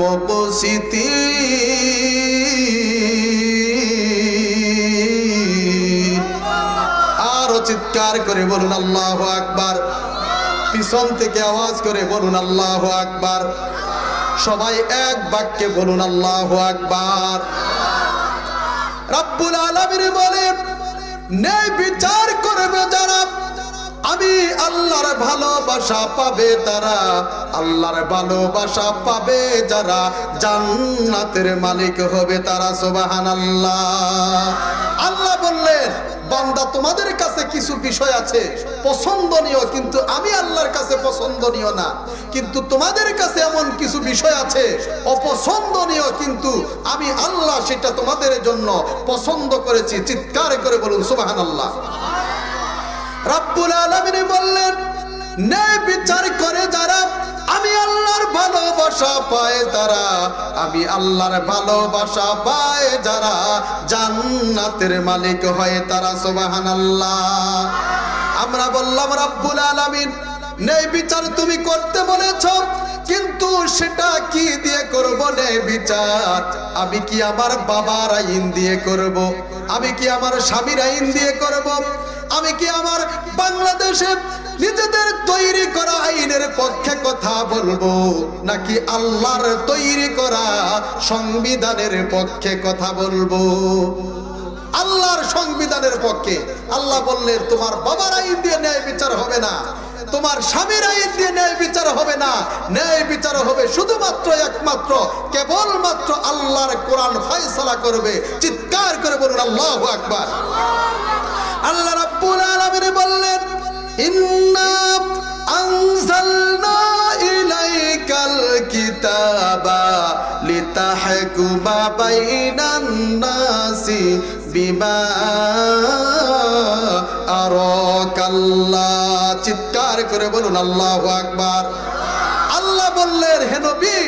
মুকসিতিন। আরো চিৎকার করে বলুন আল্লাহু আকবার। পিছন থেকে আওয়াজ করে বলুন আল্লাহু আকবার। সবাই এক বাক্যে বলুন আল্লাহু আকবার। রব্বুল আলামিন বলেন, ন্যায় বিচার করবে যারা আমি আল্লাহর ভালোবাসা পাবে তারা, আল্লাহর ভালোবাসা পাবে যারা জান্নাতের মালিক হবে তারা। সুবহানাল্লাহ। আল্লাহ বললেন, বান্দা তোমাদের কাছে কিছু বিষয় আছে পছন্দনীয় কিন্তু আমি আল্লাহর কাছে পছন্দনীয় না, কিন্তু তোমাদের কাছে এমন কিছু বিষয় আছে অপছন্দনীয় কিন্তু আমি আল্লাহ সেটা তোমাদের জন্য পছন্দ করেছি। চিৎকার করে বলুন সুবহানাল্লাহ। রব্বুল আলামিন বললেন, ন্যায় বিচার করে যারা আমি আল্লাহর ভালোবাসা পায় তারা, আমি আল্লাহর ভালোবাসা পায় যারা জান্নাতের মালিক হয় তারা। সুবহানাল্লাহ। আমরা বললাম রব্বুল আলামিন ন্যায় বিচার তুমি করতে বলেছো, কিন্তু সেটা কি দিয়ে করব ন্যায় বিচার? আমি কি আমার বাবার আইন দিয়ে করব? আমি কি আমার স্বামীর আইন দিয়ে করব? আমি কি আমার বাংলাদেশে নিজেদের তৈরি করা আইনের পক্ষে কথা বলবো, নাকি আল্লাহর তৈরি করা সংবিধানের পক্ষে কথা বলবো? আল্লাহর সংবিধানের পক্ষে। আল্লাহ বললেন, তোমার বাবার আইন দিয়ে ন্যায় বিচার হবে না, তোমার স্বামীর আইন দিয়ে ন্যায় বিচার হবে না, ন্যায় বিচার হবে শুধুমাত্র একমাত্র কেবলমাত্র আল্লাহর কোরআন ফয়সালা করবে। চিৎকার করে বলুন আল্লাহু আকবার। আল্লাহ রাব্বুল আলামিন বললেন, ইন্না আনজালনা ইলাইকাল কিতাবা লিতাহকুমা বাইনান নাসি বিমা আরাকাল্লাহ। চিৎকার করে বলুন আল্লাহু আকবার। আল্লাহ বললেন, হে নবী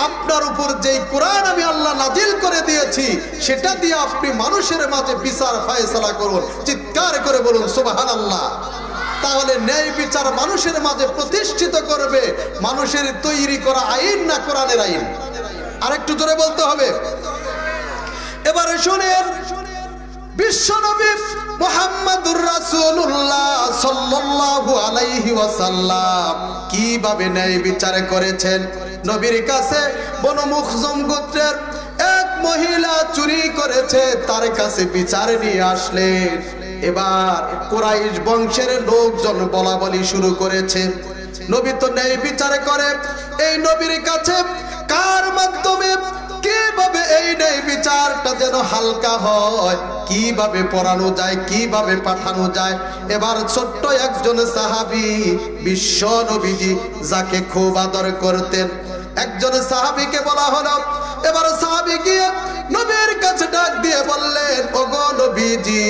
আপনার উপর যেই কোরআন আমি আল্লাহ নাজিল করে দিয়েছি সেটা দিয়ে আপনি মানুষের মাঝে বিচার ফয়সালা করুন। চিৎকার করে বলুন সুবহানাল্লাহ। তাহলে ন্যায় বিচার মানুষের মাঝে প্রতিষ্ঠিত করবে মানুষের তৈরি করা আইন না কোরআনের আইন? আরেকটু জোরে বলতে হবে। এবারে শুনেন, বিশ্বনবী মুহাম্মদুর রাসূলুল্লাহ সাল্লাল্লাহু আলাইহি ওয়াসাল্লাম কিভাবে ন্যায় বিচার করেছেন। নবীর কাছে বনু মুখজুম গোত্রের এক মহিলা চুরি করেছে, তার কাছে বিচার নিয়ে আসলেন। এবার কুরাইশ বংশের লোকজন বলা বলি শুরু করেছে, নবী তো ন্যায় বিচার করে, এই নবীর কাছে কার মাধ্যমে কিভাবে এই ন্যায় বিচারটা যেন হালকা হয়, কিভাবে পড়ানো যায়, কিভাবে পাঠানো যায়। এবার ছোট্ট একজন সাহাবী বিশ্ব নবীজি যাকে খুব আদর করতেন, একজন সাহাবীকে বলা হলো। এবার সাহাবী গিয়ে নবীর কাছে ডাক দিয়ে বললেন, ওগো নবীজি,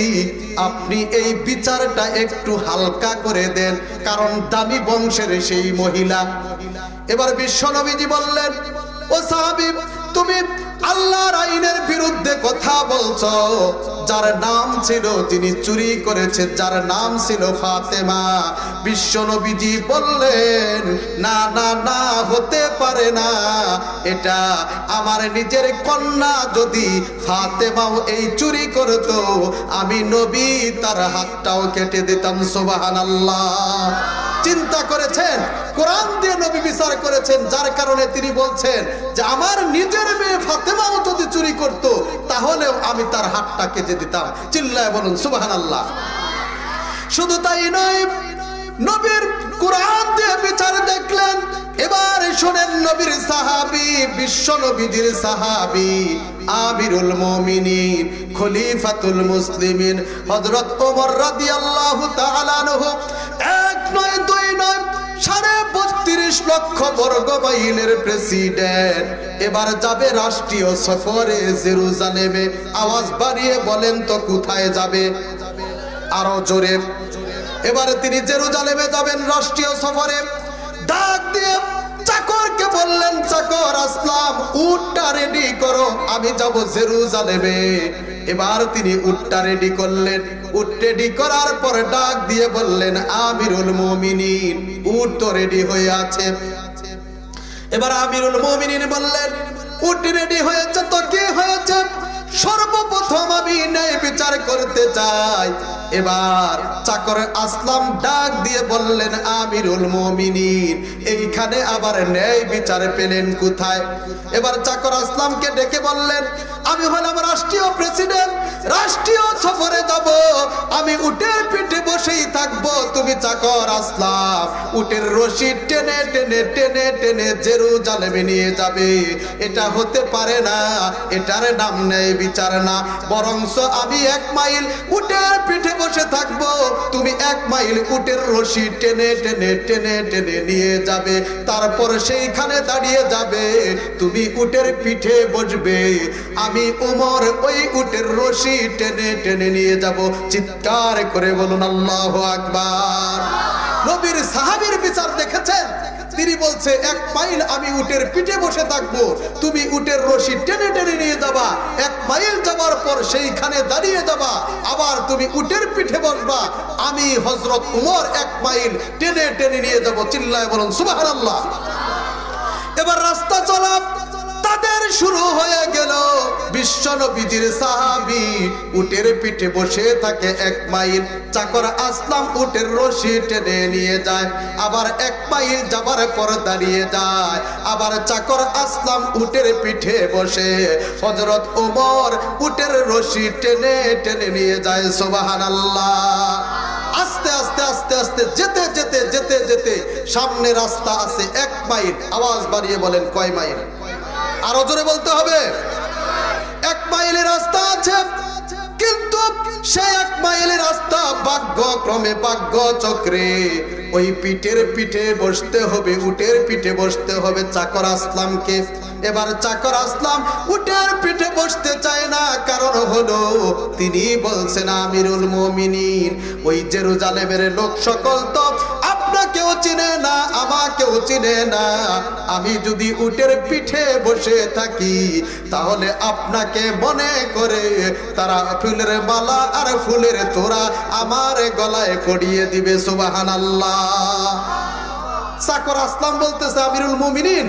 আপনি এই বিচারটা একটু হালকা করে দেন, কারণ দামি বংশের সেই মহিলা। এবার বিশ্ব নবীজি বললেন, ও সাহাবী, তুমি আল্লাহর আইনের বিরুদ্ধে কথা বলছো। যার নাম ছিল, যিনি চুরি করেছে, যার নাম ছিল ফাতেমা। বিশ্ব নবীজি বললেন, না না না, হতে পারে না, এটা আমার নিজের কন্যা। যদি ফাতেমাও এই চুরি করতো, আমি নবী তার হাতটাও কেটে দিতাম। সুবহানাল্লাহ। চিন্তা করেছেন, কোরআন দিয়ে নবী বিচার করেছেন, যার কারণে তিনি বলছেন যে আমার নিজের মেয়ে ফাতেমাও যদি চুরি করত তাহলেও আমি তার হাতটা কেটে দিতাম। চিল্লায় বলুন সুবহানাল্লাহ। শুধু তাই নয়, নবীর কোরআন দিয়ে বিচার দেখলেন। এবার শোনেন, নবীর সাহাবী, বিশ্ব নবীজির সাহাবী, আমিরুল মুমিনিন, খলিফাতুল মুসলিমিন হযরত ওমর রাদিয়াল্লাহু তাআলা আনহু, এক নয় দুই নয়, ৩২ লক্ষ বর্গ মাইলের প্রেসিডেন্ট এবার যাবে রাষ্ট্রীয় সফরে জেরুজালেমে। আওয়াজ বাড়িয়ে বলেন তো কোথায় যাবে? আরো জোরে। এবারে তিনি জেরুজালেমে যাবেন রাষ্ট্রীয় সফরে। ডাক দিয়ে চাকরকে বললেন, চাকর আসলাম, উটটা রেডি করো, আমি যাব জেরুজালেমে। এবার তিনি উটটা রেডি করলেন। উট রেডি করার পর ডাক দিয়ে বললেন, আমিরুল মুমিনিন, উট তো রেডি হয়ে আছে। এবার আমিরুল মুমিনিন বললেন, উট রেডি হয়েছে তো কি হয়েছে? সর্বপ্রথম আমি ন্যায় বিচার করতে চাই। এবার চাকর আসলাম ডাক দিয়ে বললেন, আমিরুল মুমিনিন, এইখানে আবার ন্যায় বিচার পেলেন কোথায়? এবার চাকর আসলামকে ডেকে বললেন, আমি হলাম রাষ্ট্রীয় প্রেসিডেন্ট, রাষ্ট্রীয় সফরে যাব, আমি উটের পিঠে বসেই থাকবো, তুমি চাকর আসলাম উটের রশি টেনে টেনে টেনে টেনে জেরুজালেমে নিয়ে যাবে। এটা হতে পারে না, এটার নাম ন্যায় বিচার না, বরঞ্চ আমি 1 মাইল উটের পিঠে বসে থাকবো, তুমি 1 মাইল উটের রশি টেনে টেনে টেনে টেনে নিয়ে যাবে, তারপর সেইখানে দাঁড়িয়ে যাবে, তুমি উটের পিঠে বসবে, আমি ওমর ওই উটের রশি টেনে টেনে নিয়ে যাব। চিৎকার করে বলুন আল্লাহু আকবার। নবীর সাহাবীর বিচার দেখেছেন? তিনি বলছে 1 মাইল আমি উটের পিঠে বসে থাকবো, তুমি উটের রশি টেনে টেনে নিয়ে যাবা, 1 মাইল যাবার পর সেইখানে দাঁড়িয়ে যাবা, আবার তুমি উটের পিঠে বসবা, আমি হযরত ওমর 1 মাইল টেনে টেনে নিয়ে যাব। চিল্লায় বলুন সুবহানাল্লাহ। এবার রাস্তা চলা তাদের শুরু হয়ে গেল। বিশ্ব নবীজির সাহাবী উটের পিঠে বসে থাকে 1 মাইল, চাকর আসলাম উটের রশি টেনে নিয়ে যায়, আবার 1 মাইল যাবার পর দাঁড়িয়ে যায়, আবার চাকর আসলাম উটের পিঠে বসে, হযরত ওমর উটের রশি টেনে টেনে নিয়ে যায়। সুবহানাল্লাহ। আস্তে আস্তে আস্তে আস্তে যেতে যেতে যেতে যেতে সামনে রাস্তা আছে 1 মাইল। আওয়াজ বাড়িয়ে বলেন কয় মাইল? আরো জোরে বলতে হবে। 1 মাইলের রাস্তা আছে, কিন্তু সেই 1 মাইলের রাস্তা ভাগ্যক্রমে ভাগ্য চক্রে ওই পিঠের পিঠে বসতে হবে, উটের পিঠে বসতে হবে চাকর আসলামকে। এবার চাকর আসলাম উটের পিঠে বসতে চায় না, কারণ হলো তিনি বলছেন আমিরুল মুমিনিন, ওই জেরুজালেমের লোক সকল তো আপনাকেও চিনে না, আমাকেও চিনে না। আমি যদি উটের পিঠে বসে থাকি তাহলে আপনাকে মনে করে তারা ফুলের মালা আর ফুলের তোড়া আমার গলায় পরিয়ে দিবে। সুবহানাল্লাহ। চাকর আসলাম বলতেছে আমিরুল মুমিনিন,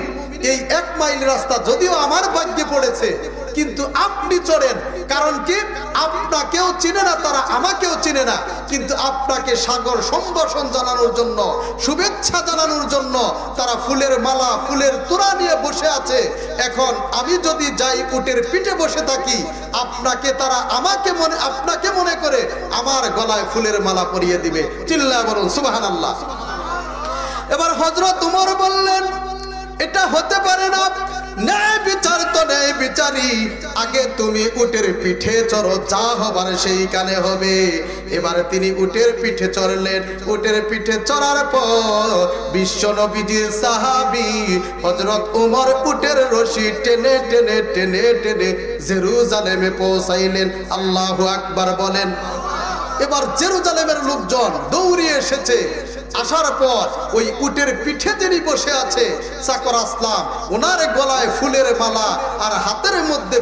এই 1 মাইল রাস্তা যদিও আমার ভাগ্যে পড়েছে, কিন্তু আপনি চড়েন। কারণ কি? আপনাকেও চিনে না, তারা আমাকেও চিনে না, কিন্তু আপনাকে সাগর সম্ভাষণ জানানোর জন্য, শুভেচ্ছা জানানোর জন্য তারা ফুলের মালা ফুলের তোড়া নিয়ে বসে আছে। এখন আমি যদি যাই উটের পিঠে বসে থাকি, আপনাকে তারা আপনাকে মনে করে আমার গলায় ফুলের মালা পরিয়ে দিবে। চিল্লায় বলুন সুবহানাল্লাহ। এবার হযরত ওমর বললেন এটা হতে পারে না, ন্যায় বিচার তো ন্যায় বিচারই, আগে তুমি উটের পিঠে চড়ো, যা হবার সেইখানে হবে। এবার তিনি উটের পিঠে চড়লেন। উটের পিঠে চড়ার পর বিশ্ব নবীজির সাহাবী হযরত ওমর উটের রশি টেনে টেনে টেনে টেনে জেরুজালেমে পৌঁছাইলেন। আল্লাহু আকবার বলেন। এবার জেরুজালেমের লোকজন দৌড়িয়ে এসেছে। আসার পর ওই উটের পিঠে যিনি বসে আছে চাকর আসলাম, ওনার গলায় ফুলের মালা আর হাতের মধ্যে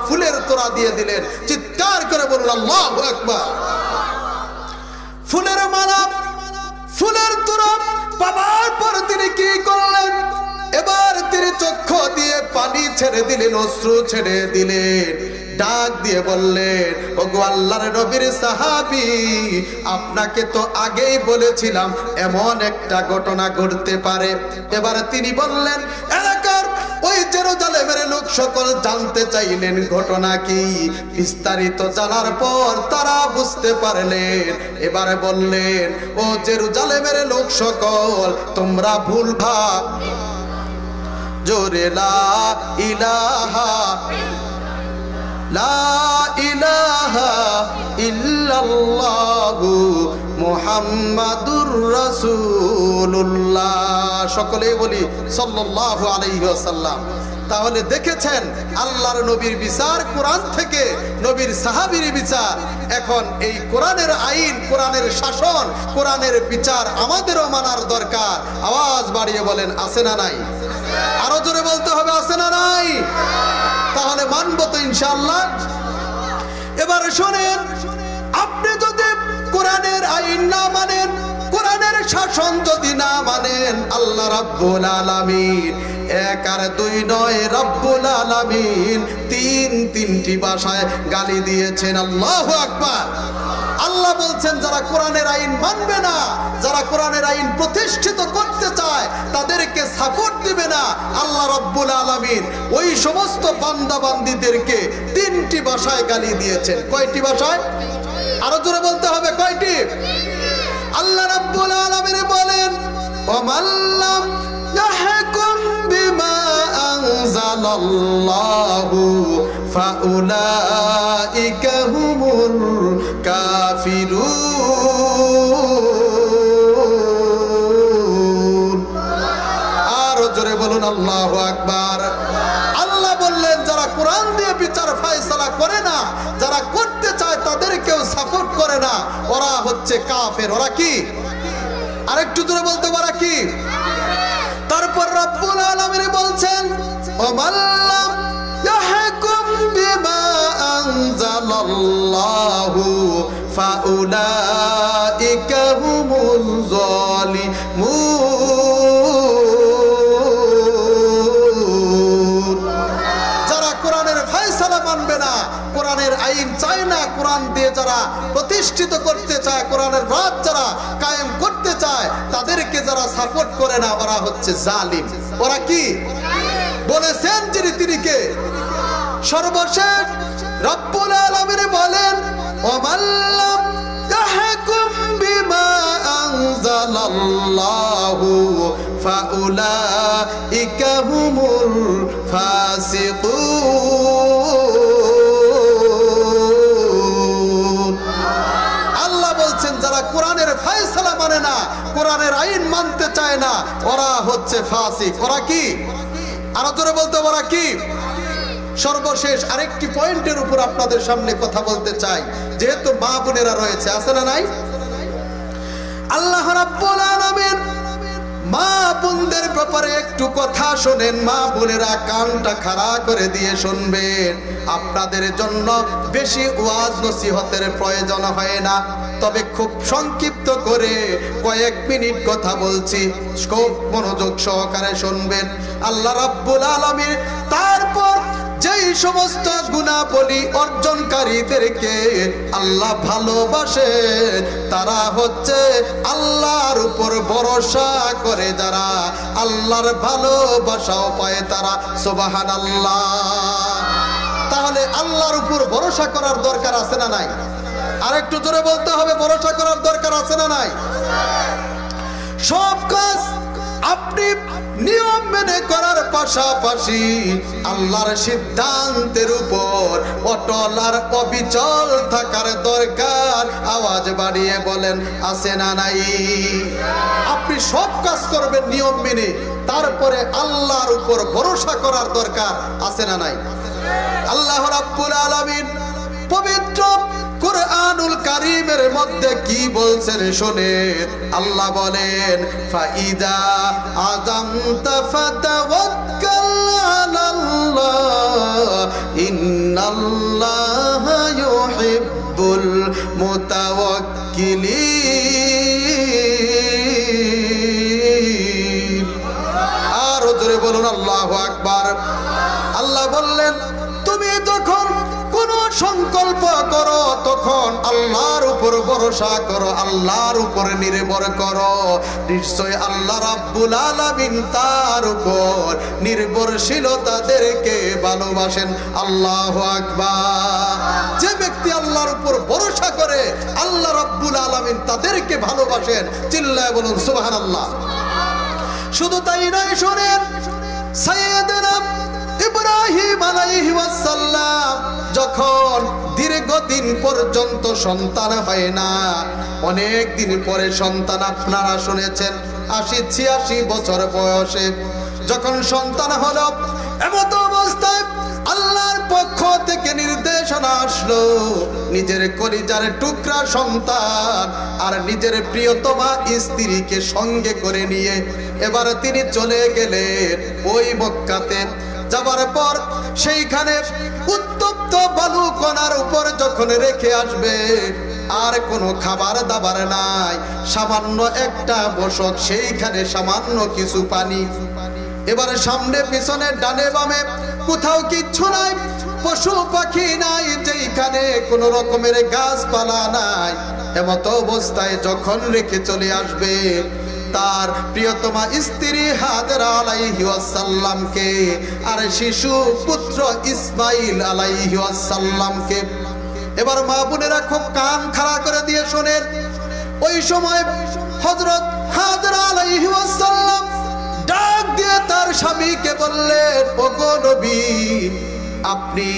ফুলের তোড়া দিয়ে দিলেন। চিৎকার করে বলুন আল্লাহু আকবার। ফুলের মালা ফুলের তোড়া পাওয়ার পর তিনি কি করলেন? এবার তিনি চক্ষু দিয়ে পানি ছেড়ে দিলেন, অশ্রু ছেড়ে দিলেন, ডাক দিয়ে বললেন ওগো আল্লাহর নবীর সাহাবী, আপনাকে তো আগেই বলেছিলাম এমন একটা ঘটনা ঘটতে পারে। এবার তিনি বললেন এলাকার ওই জেরুজালেমের লোক সকল জানতে চাইলেন ঘটনা কি। বিস্তারিত জানার পর তারা বুঝতে পারলেন। এবারে বললেন ও জেরুজালেমের লোক সকল, তোমরা ভুলভাল জোরে লা ইলাহা লা ইলাহা ইল্লাল্লাহু মুহাম্মাদুর রাসূলুল্লাহ, সকলেই বলি সাল্লাল্লাহু আলাইহি ওয়াসাল্লাম। তাহলে দেখেছেন আল্লাহর নবীর বিচার কোরআন থেকে, নবীর সাহাবীর বিচার। এখন এই কোরআনের আইন, কোরআনের শাসন, কোরআনের বিচার আমাদেরও মানার দরকার। আওয়াজ বাড়িয়ে বলেন আছে না নাই? আরো জোরে বলতে হবে আছে না নাই? তাহলে মানবো তো ইনশাআল্লাহ। এবার শুনেন, আপনি যদি কোরআনের আইন না মানেন, কোরআনের শাসন যদি না মানেন, আল্লাহ রাব্বুল আলামিন এক আর দুই নয়, রাব্বুল আলামিন তিনটি ভাষায় গালি দিয়েছেন। আল্লাহু আকবার। আল্লাহ বলছেন যারা কোরআনের আইন মানবে না, যারা কোরআনের আইন প্রতিষ্ঠিত করতে চায়, তাদেরকে সাপোর্ট দিবে না। আল্লাহ রাব্বুল আলামিন ওই সমস্ত বান্দা বান্দীদেরকে 3টি ভাষায় গালি দিয়েছেন। কয়টি ভাষায়? আরো জোরে বলতে হবে কয়টি? আল্লাহ রাব্বুল আলামিন বলেন ওয়ামাল্লাম ইয়াহকুম বিমা আনজালাল্লাহু ফাউলাইকা হুমুল কাফিরুন। আরো জোরে বলুন আল্লাহু আকবার। আল্লাহ বললেন যারা কোরআন দিয়ে বিচার ফয়সালা করে না, যারা করতে চায় তাদেরকেও সাপোর্ট করে না, ওরা হচ্ছে কাফের। ওরা কি? আরেকটু জোরে বলতে পারা কি? তারপর রব্বুল আলামিন বলছেন ওয়ামাল্লাম ইয়াহকুম বিমা আনজালাল্লাহু ফাউলাইকা হুমুল যালিমুন। যারা কোরআনের ফয়সালা মানবে না, কোরআনের আইন চায় না, কোরআন দিয়ে যারা প্রতিষ্ঠিত করতে চায়, কোরআনের রাজ যারা কায়েম করতে চায়, তাদেরকে যারা সাপোর্ট করে না, ওরা হচ্ছে জালিম। ওরা কি বলেছেন? তিনি কে? সর্বশেষ রব্বুল আলামিন বলেন ওয়ামাল্লাম ইয়াহকুম বিমা আনজালাল্লাহু ফাউলাইকা হুমুল ফাসিকুন। আল্লাহ বলছেন যারা কোরআনের ফয়সালা মানে না, কোরআনের আইন মানতে চায় না, ওরা হচ্ছে ফাসিক। ওরা কি? আরো জোরে বলতে পারা কি? সর্বশেষ আরেকটি পয়েন্টের উপর আপনাদের সামনে কথা বলতে চাই, যেহেতু মা বোনেরা রয়েছে, আছে না নাই? আল্লাহ রাব্বুল আলামিন মা বোনদের ব্যাপারে একটু কথা শোনেন। মা বোনেরা কানটা খাড়া করে দিয়ে শুনবেন। আপনাদের জন্য বেশি ওয়াজ নসিহতের প্রয়োজন হয় না, তবে খুব সংক্ষিপ্ত করে কয়েক মিনিট কথা বলছি, খুব মনোযোগ সহকারে শুনবেন। আল্লাহ রাব্বুল আলামিন তারপর যেই সমস্ত গুণাবলী অর্জনকারীদেরকে আল্লাহ ভালোবাসে, তারা হচ্ছে আল্লাহর উপর ভরসা করে যারা, আল্লাহর ভালোবাসাও পায় তারা। সুবহানাল্লাহ। তাহলে আল্লাহর উপর ভরসা করার দরকার আছে না নাই? আরেকটু জোরে বলতে হবে, ভরসা করার দরকার আছে না নাই? সব কাজ আপনি নিয়ম মেনে করার পাশাপাশি আল্লাহর সিদ্ধান্তের উপর অটল আর অবিচল থাকার দরকার। আওয়াজ বাড়িয়ে বলেন, আছে না নাই? আপনি সব কাজ করবেন নিয়ম মেনে, তারপরে আল্লাহর উপর ভরসা করার দরকার আছে না নাই? আল্লাহ রাব্বুল আলামিন পবিত্র কুরআনুল কারীমের মধ্যে কি বলছেন শুনেন। আল্লাহ বলেন, ফাইদা আযামতা ফাতাওয়াক্কাল আলাল্লাহ ইন্নাল্লাহা ইউহিব্বুল মুতাওয়াক্কিলিন। আর জোরে বলুন আল্লাহু আকবার। আল্লাহ বললেন, তুমি যখন কোন সংকল্প করো তখন আল্লাহর উপর ভরসা করো, আল্লাহর উপর নির্ভর করো। নিশ্চয় আল্লাহ রাব্বুল আলামিন তার উপর নির্ভরশীলতাদেরকে ভালোবাসেন। আল্লাহু আকবার। যে ব্যক্তি আল্লাহর উপর ভরসা করে আল্লাহ রাব্বুল আলামিন তাদেরকে ভালোবাসেন। চিল্লায় বলুন সুবহানাল্লাহ। শুধু তাই নয়, শুনেন, সাইয়েদনা ইব্রাহিম আলাইহিস সালাম যখন দীর্ঘদিন পর্যন্ত সন্তান হয় না, অনেক দিন পরে সন্তান, আপনারা শুনেছেন ৮০-৮৬ বছর বয়সে যখন সন্তান হলো, এমত অবস্থায় আল্লাহর পক্ষ থেকে নির্দেশনা আসলো, নিজের কলিজার টুকরা সন্তান আর নিজের প্রিয়তমা স্ত্রীকে সঙ্গে করে নিয়ে এবার তিনি চলে গেলেন ওই মক্কাতে। যাবার পর সেইখানে উত্তপ্ত বালু কণার উপর যখন রেখে আসবে, আর কোনো খাবার দাবার নাই, সামান্য একটা বসক, সেইখানে সামান্য কিছু পানি। এবারে সামনে পিছনে ডানে বামে কোথাও কিচ্ছু নাই, পশু পাখি নাই, যেইখানে কোনো রকমের গাছপালা নাই। এমত অবস্থায় যখন রেখে চলে আসবে তার প্রিয়তমা স্ত্রী হাজেরা আলাইহিস সালামকে আর শিশু পুত্র ইসমাইল আলাইহিস সালামকে, এবার মা বোনেরা খুব কান খাড়া করে দিয়ে শোনেন। ওই সময় হযরত হাজেরা আলাইহিস সালাম ডাক দিয়ে তার স্বামীকে বললেন, ওগো নবী, আপনি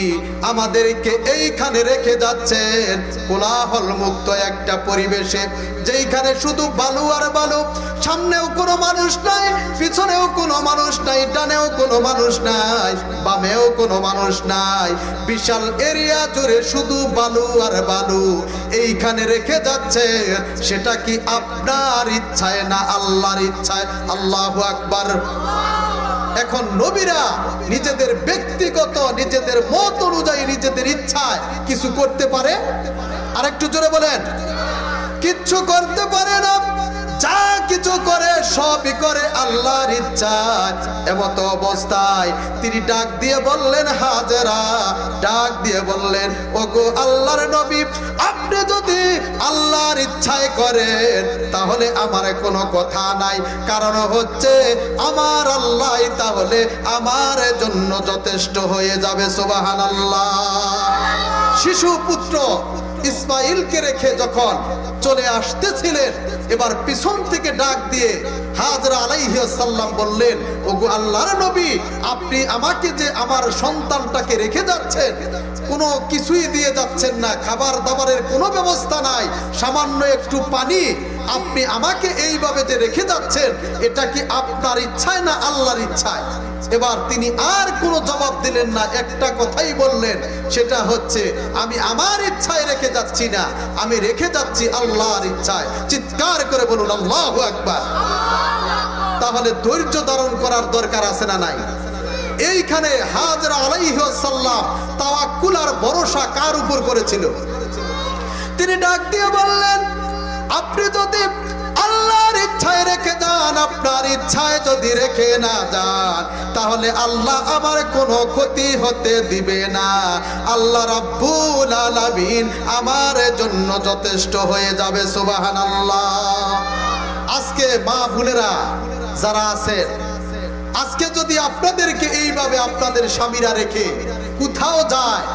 আমাদেরকে এইখানে রেখে যাচ্ছেন কোলাহল মুক্ত একটা পরিবেশে, যেইখানে শুধু বালু আর বালু, সামনেও কোনো মানুষ নাই, পিছনেও কোনো মানুষ নাই, ডানেও কোনো মানুষ নাই, বামেও কোনো মানুষ নাই, বিশাল এরিয়া জুড়ে শুধু বালু আর বালু। এইখানে রেখে যাচ্ছেন, সেটা কি আপনার ইচ্ছায় না আল্লাহর ইচ্ছায়? আল্লাহু আকবার। এখন নবীরা নিজেদের ব্যক্তিগত, নিজেদের মত অনুযায়ী, নিজেদের ইচ্ছায় কিছু করতে পারে? আরেকটু জোরে বলেন। কিচ্ছু করতে পারে না। যা কিছু করে সবই করে আল্লাহর ইচ্ছায়। এমত অবস্থায় তিনি ডাক দিয়ে বললেন, হাজেরা ডাক দিয়ে বললেন, ওগো আল্লাহর নবী, আপনি যদি আল্লাহর ইচ্ছায় করেন তাহলে আমার কোনো কথা নাই, কারণ হচ্ছে আমার আল্লাহ তাহলে আমার জন্য যথেষ্ট হয়ে যাবে। সুবহানাল্লাহ। শিশু পুত্র ইসমাইলকে রেখে যখন চলে আসতেছিলেন, এবার পিছন থেকে ডাক দিয়ে হাজরা আলাইহিস সালাম বললেন, ওগো আল্লাহর নবী, আপনি আমাকে যে আমার সন্তানটাকে রেখে যাচ্ছেন, কোনো কিছুই দিয়ে যাচ্ছেন না, খাবার দাবারের কোনো ব্যবস্থা নাই, সামান্য একটু পানি, আপনি আমাকে এইভাবে যে রেখে যাচ্ছেন, এটা কি আপনার ইচ্ছায় না আল্লাহর ইচ্ছায়? এবার তিনি আর কোনো জবাব দিলেন না, একটা কথাই বললেন, সেটা হচ্ছে আমি আমার ইচ্ছায় রেখে যাচ্ছি না, আমি রেখে যাচ্ছি আল্লাহর ইচ্ছায়। চিৎকার করে বলুন আল্লাহু আকবার। তাহলে ধৈর্য ধারণ করার দরকার আছে না নাই? এইখানে হাজরা আলাইহিস সালাম তাওয়াক্কুল আর ভরসা কার উপর করেছিল? তিনি ডাক দিয়ে বললেন, আপনি যদি আল্লাহর ইচ্ছায় রেখে যান, আপনার ইচ্ছায় যদি রেখে না যান, তাহলে আল্লাহ আমার কোনো ক্ষতি হতে দিবে না। আল্লাহ রাব্বুল আলামিন আমার জন্য যথেষ্ট হয়ে যাবে। সুবহানাল্লাহ। আজকে মা বোনেরা যারা আছেন, আজকে যদি আপনাদেরকে এইভাবে আপনাদের স্বামীরা রেখে কোথাও যায়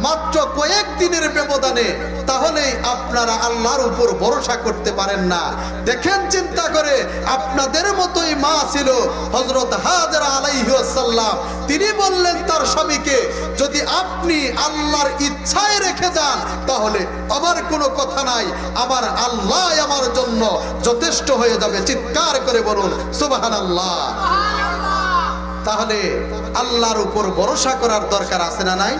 মাত্র কয়েকদিনের ব্যবধানে, তাহলেই আপনারা আল্লাহর উপর ভরসা করতে পারেন না। দেখেন চিন্তা করে, আপনাদের মতোই মা ছিল হযরত হাজরা আলাইহিস সালাম। তিনি বললেন তার স্বামীকে, যদি আপনি আল্লাহর ইচ্ছায় রেখে যান, তাহলে আমার কোনো কথা নাই, আমার আল্লাহ আমার জন্য যথেষ্ট হয়ে যাবে। চিৎকার করে বলুন সুবহানাল্লাহ। তাহলে আল্লাহর উপর ভরসা করার দরকার আছে না নাই?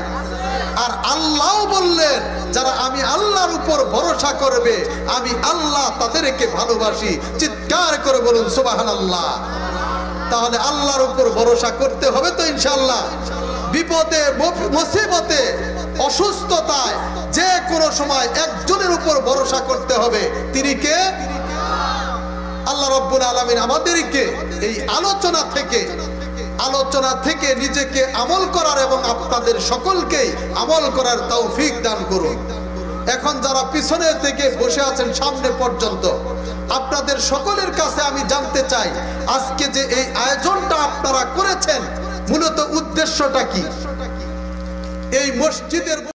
আর আল্লাহ বললেন, যারা আমি আল্লাহর উপর ভরসা করবে, আমি আল্লাহ তাদেরকে ভালোবাসি। চিৎকার করে বলুন সুবহানাল্লাহ। তাহলে আল্লাহর উপর ভরসা করতে হবে তো ইনশাআল্লাহ। বিপদে মুসিবতে অসুস্থতায় যে কোনো সময় একজনের উপর ভরসা করতে হবে। তিনি কে? আল্লাহ রাব্বুল আলামিন আমাদেরকে এই আলোচনা থেকে নিজেকে আমল করার এবং আপনাদের সকলকেই আমল করার তৌফিক দান করুন। এখন যারা পিছনে থেকে বসে আছেন সামনে পর্যন্ত, আপনাদের সকলের কাছে আমি জানতে চাই, আজকে যে এই আয়োজনটা আপনারা করেছেন, মূলত উদ্দেশ্যটা কি? এই মসজিদের